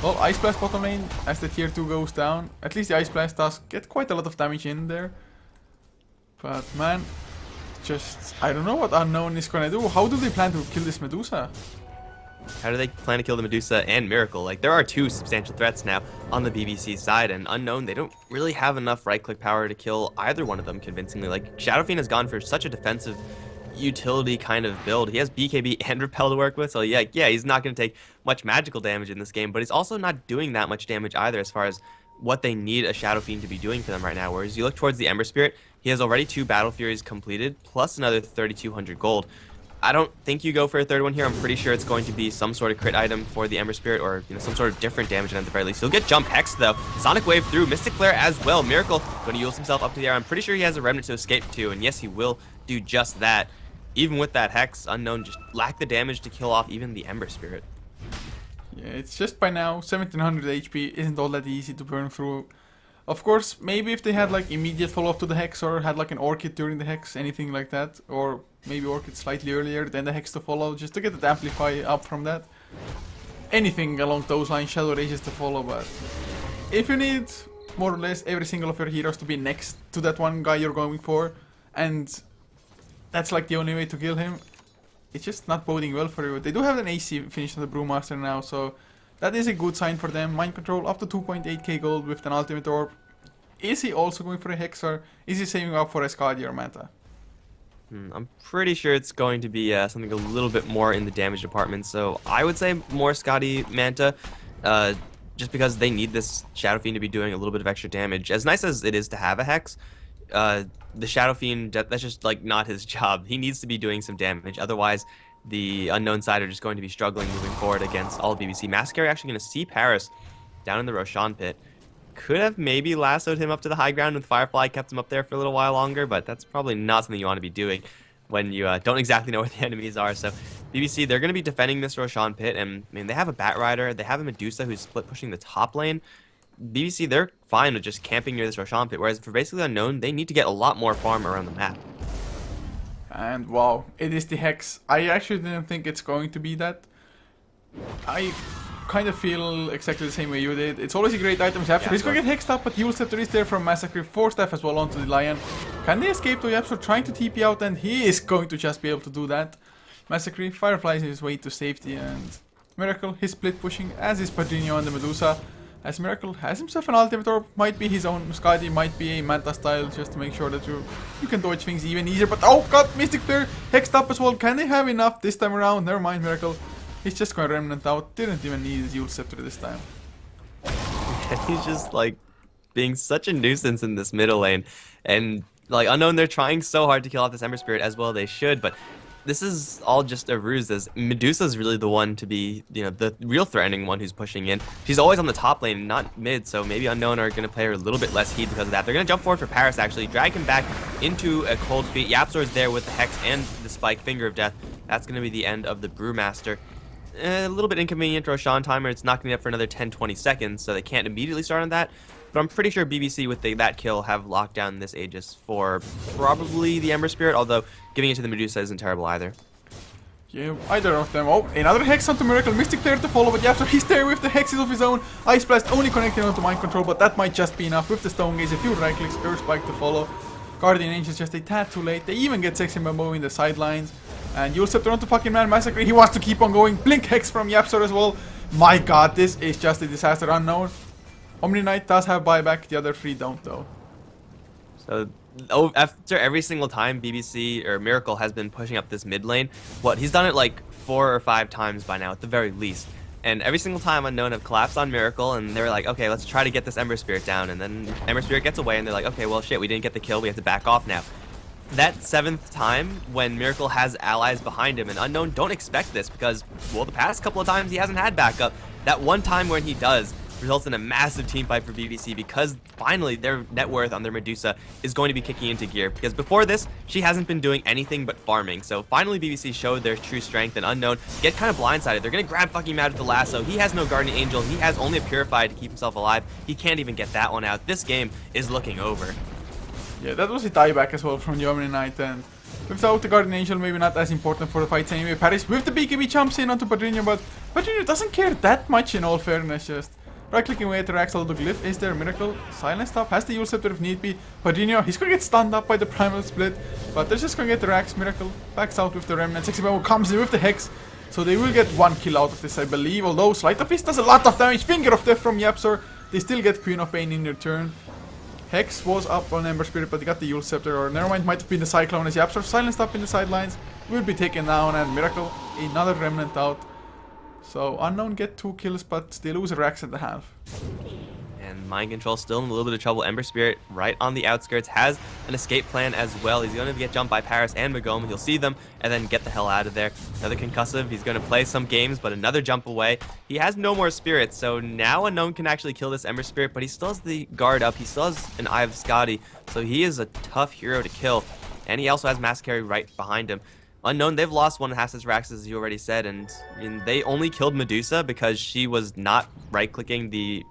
well, Ice Blast bottom lane, as the tier 2 goes down, at least the Ice Blast does get quite a lot of damage in there. But man, just, I don't know what Unknown is gonna do. How do they plan to kill this Medusa? How do they plan to kill the Medusa and Miracle? Like, there are two substantial threats now on the BBC side, and Unknown, they don't really have enough right-click power to kill either one of them convincingly. Like, Shadow Fiend has gone for such a defensive utility kind of build. He has BKB and Repel to work with, so yeah, he's not going to take much magical damage in this game, but he's also not doing that much damage either as far as what they need a Shadow Fiend to be doing for them right now. Whereas you look towards the Ember Spirit, he has already 2 Battle Furies completed, plus another 3,200 gold. I don't think you go for a third one here. I'm pretty sure it's going to be some sort of crit item for the Ember Spirit, or some sort of different damage at the very least. He'll get Jump Hex though. Sonic Wave through, Mystic Flare as well. Miracle going to use himself up to the air. I'm pretty sure he has a Remnant to escape too, and yes, he will do just that. Even with that Hex, Unknown just lacked the damage to kill off even the Ember Spirit. Yeah, it's just by now 1700 HP isn't all that easy to burn through. Of course, maybe if they had like immediate follow-up to the Hex, or had like an Orchid during the Hex, anything like that, or maybe Orchid slightly earlier, then the Hex to follow, just to get the Amplify up from that. Anything along those lines, Shadow Rages to follow, but if you need more or less every single of your heroes to be next to that one guy you're going for, and that's like the only way to kill him, it's just not boding well for you. They do have an AC finish on the Brewmaster now, so that is a good sign for them. Mind Control up to 2.8k gold with an Ultimate Orb. Is he also going for a Hex, or is he saving up for a Skadi or Manta? I'm pretty sure it's going to be something a little bit more in the damage department, so I would say more Skadi Manta, just because they need this Shadow Fiend to be doing a little bit of extra damage. As nice as it is to have a Hex, the Shadow Fiend, that's just like not his job. He needs to be doing some damage, otherwise the Unknown side are just going to be struggling moving forward against all BBC. Mascari actually going to see Paris down in the Roshan pit. Could have maybe lassoed him up to the high ground with Firefly, kept him up there for a little while longer, but that's probably not something you want to be doing when you don't exactly know where the enemies are. So BBC, they're going to be defending this Roshan pit, and I mean, they have a Bat Rider, they have a Medusa who's split pushing the top lane. BBC, they're fine with just camping near this Roshan pit, whereas for basically Unknown, they need to get a lot more farm around the map. And wow, it is the Hex. I actually didn't think it's going to be that. I kind of feel exactly the same way you did. It's always a great item to Yapster. He's going to get Hexed up, but Yule Scepter is there from Massacre. 4 staff as well onto the Lion. Can they escape to Yapster trying to TP out? And he is going to just be able to do that. Massacre, Firefly is his way to safety, and Miracle, he's split pushing, as is Padrinho and the Medusa. As Miracle has himself an ultimate orb, might be his own Muscati, might be a Manta style, just to make sure that you can dodge things even easier. But oh god, Mystic Flare, Hexed up as well. Can they have enough this time around? Never mind, Miracle. He's just going Remnant out, didn't even need his Eul Scepter this time. He's just like being such a nuisance in this middle lane. And like Unknown, they're trying so hard to kill off this Ember Spirit as well they should, but this is all just a ruse, as Medusa's really the one to be, you know, the real threatening one who's pushing in. She's always on the top lane, not mid, so maybe Unknown are going to play her a little bit less heat because of that. They're going to jump forward for Paris, actually, drag him back into a cold feet. YapzOr is there with the Hex and the Spike, Finger of Death. That's going to be the end of the Brewmaster. A little bit inconvenient Roshan timer. It's not going to be up for another 10-20 seconds, so they can't immediately start on that. But I'm pretty sure BBC with that kill have locked down this Aegis for probably the Ember Spirit, although giving it to the Medusa isn't terrible either. Yeah, either of them. Oh, another Hex onto Miracle. Mystic Flare to follow, but YapzOr, he's there with the Hexes of his own. Ice Blast only connecting onto Mind Control, but that might just be enough with the Stone Gaze. A few right clicks, Earth Spike to follow. Guardian Angel's just a tad too late. They even get Sexy Bamboo in the sidelines. And Eul Scepter onto fucking Man Massacre. He wants to keep on going. Blink Hex from YapzOr as well. My god, this is just a disaster. Unknown. Omni Knight does have buyback, the other three don't though. So after every single time BBC or Miracle has been pushing up this mid lane, he's done it like 4 or 5 times by now at the very least. And every single time Unknown have collapsed on Miracle, and they were like, okay, let's try to get this Ember Spirit down. And then Ember Spirit gets away, and they're like, okay, well shit, we didn't get the kill, we have to back off now. That 7th time when Miracle has allies behind him, and Unknown don't expect this because, well, the past couple of times he hasn't had backup. That one time when he does results in a massive team fight for BBC because finally their net worth on their Medusa is going to be kicking into gear, because before this she hasn't been doing anything but farming. So finally BBC showed their true strength, and Unknown get kind of blindsided. They're gonna grab fucking Mad with the lasso. He has no Guardian Angel, he has only a Purify to keep himself alive. He can't even get that one out. This game is looking over. Yeah, that was a tieback as well from the Omni Knight, and without the Guardian Angel, maybe not as important for the fights anyway. Paris with the BKB jumps in onto Padrinho, but Padrinho doesn't care that much in all fairness. Just right-clicking away at the Raxel, the Glyph is there. Miracle, Silence Stop, has the Eul Scepter if need be. Padrinho, he's gonna get stunned up by the Primal Split, but they're just gonna get the Rax. Miracle backs out with the Remnant. Sexy Bamboo comes in with the Hex, so they will get 1 kill out of this, I believe. Although Sleight of Fist does a lot of damage. Finger of Death from YapzOr. They still get Queen of Pain in return. Hex was up on Ember Spirit, but they got the Eul Scepter, or never mind, might have been the Cyclone as YapzOr silenced up in the sidelines. Will be taken down, and Miracle, another Remnant out. So Unknown get 2 kills, but they lose a Rax at the half. And Mind Control still in a little bit of trouble. Ember Spirit right on the outskirts has an escape plan as well. He's going to get jumped by Paris and Magoma. He'll see them and then get the hell out of there. Another concussive. He's going to play some games, but another jump away. He has no more spirits, so now Unknown can actually kill this Ember Spirit, but he still has the guard up. He still has an Eye of Scotty, so he is a tough hero to kill. And he also has Mass Carry right behind him. Unknown, they've lost one of Hass's Rax, as you already said, and they only killed Medusa because she was not right-clicking the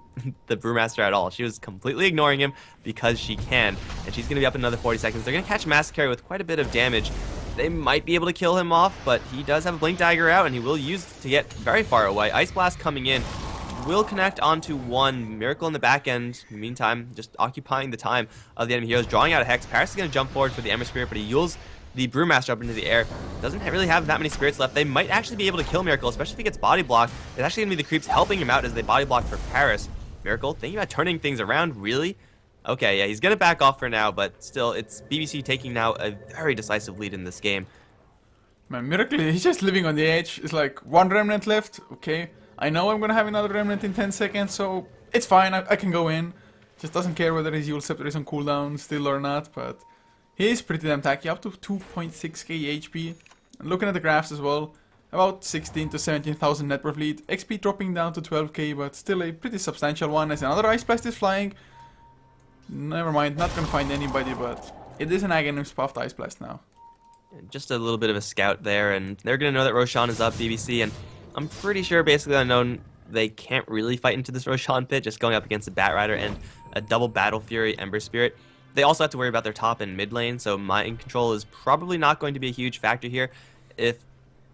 Brewmaster at all. She was completely ignoring him because she can, and she's going to be up in another 40 seconds. They're going to catch Mass Carry with quite a bit of damage. They might be able to kill him off, but he does have a Blink Dagger out, and he will use to get very far away. Ice Blast coming in will connect onto one. Miracle in the back end. In the meantime, just occupying the time of the enemy heroes, drawing out a Hex. Paris is going to jump forward for the Ember Spirit, but he yules the Brewmaster up into the air. Doesn't really have that many spirits left. They might actually be able to kill Miracle, especially if he gets body blocked. It's actually going to be the creeps helping him out as they body block for Paris. Miracle, thinking about turning things around, really? Okay, yeah, he's going to back off for now, but still, it's BBC taking now a very decisive lead in this game. Man, Miracle, he's just living on the edge. It's like 1 Remnant left. Okay, I know I'm going to have another Remnant in 10 seconds, so it's fine. I can go in. Just doesn't care whether his Eul Scepter is on cooldown still or not, but he is pretty damn tacky, up to 2.6k HP. And looking at the graphs as well, about 16 to 17,000 net worth lead. XP dropping down to 12k, but still a pretty substantial one, as another Ice Blast is flying. Never mind, not gonna find anybody, but it is an Aghanim's puffed Ice Blast now. Just a little bit of a scout there, and they're gonna know that Roshan is up, BBC, and I'm pretty sure basically Unknown they can't really fight into this Roshan pit, just going up against a Bat Rider and a double Battle Fury Ember Spirit. They also have to worry about their top and mid lane, so Mind Control is probably not going to be a huge factor here. If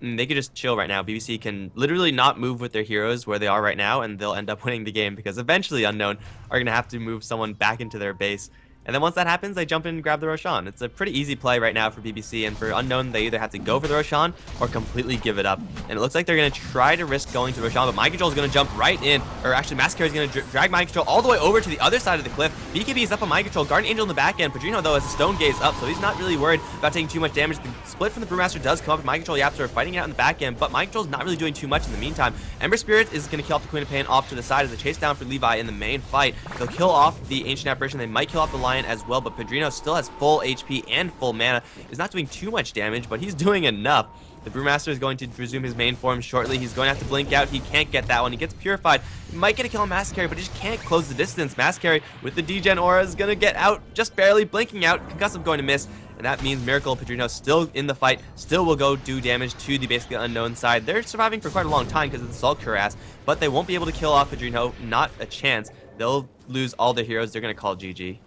they could just chill right now, BBC can literally not move with their heroes where they are right now, and they'll end up winning the game, because eventually Unknown are going to have to move someone back into their base. And then once that happens, they jump in and grab the Roshan. It's a pretty easy play right now for BBC, and for Unknown, they either have to go for the Roshan or completely give it up. And it looks like they're going to try to risk going to the Roshan, but Mind Control is going to jump right in, or actually Massacre is going to drag Mind Control all the way over to the other side of the cliff. BKB is up on Mind Control, Guardian Angel in the back end. Padrino, though, has a Stone Gaze up, so he's not really worried about taking too much damage. The split from the Brewmaster does come up, and Mind Control Yaps are fighting it out in the back end, but Mind Control is not really doing too much in the meantime. Ember Spirit is going to kill off the Queen of Pain off to the side as they chase down for Levi in the main fight. They'll kill off the Ancient Apparition. They might kill off the Lion as well, but Padrino still has full HP and full mana. Is not doing too much damage, but he's doing enough. The Brewmaster is going to resume his main form shortly. He's going to have to blink out. He can't get that one. He gets purified. He might get a kill on Massacre, but he just can't close the distance. Massacre with the degen aura is going to get out just barely, blinking out. Concussive going to miss. And that means Miracle Padrino still in the fight, still will go do damage to the basically Unknown side. They're surviving for quite a long time because of the Salt Cuirass, but they won't be able to kill off Padrino. Not a chance. They'll lose all their heroes. They're going to call GG.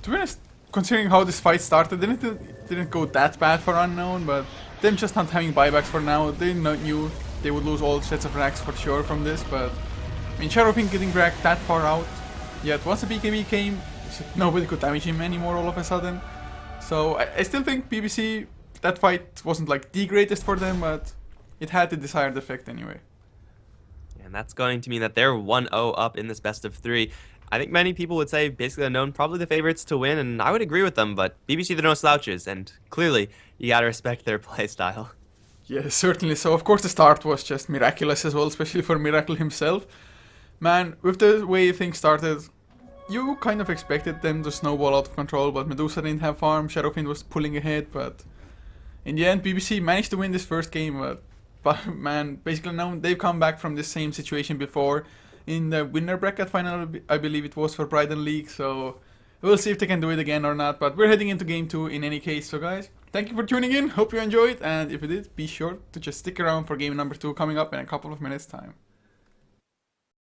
To be honest, considering how this fight started, didn't go that bad for Unknown, but them just not having buybacks for now, they knew they would lose all sets of racks for sure from this, but I mean, Shadow Pink getting dragged that far out, yet once the BKB came, nobody could damage him anymore all of a sudden. So I still think BBC, that fight wasn't like the greatest for them, but it had the desired effect anyway. And that's going to mean that they're 1-0 up in this best of 3. I think many people would say basically Unknown probably the favorites to win, and I would agree with them, but BBC, they're no slouches, and clearly you gotta respect their playstyle. Yeah, certainly. So of course the start was just miraculous as well, especially for Miracle himself. Man, with the way things started, you kind of expected them to snowball out of control, but Medusa didn't have farm, Shadowfiend was pulling ahead, but in the end BBC managed to win this first game, but man, basically now they've come back from this same situation before in the winner bracket final, I believe it was for Brighton League, so we'll see if they can do it again or not, but we're heading into game 2 in any case. So guys, thank you for tuning in, hope you enjoyed, and if you did, be sure to just stick around for game number 2 coming up in a couple of minutes time.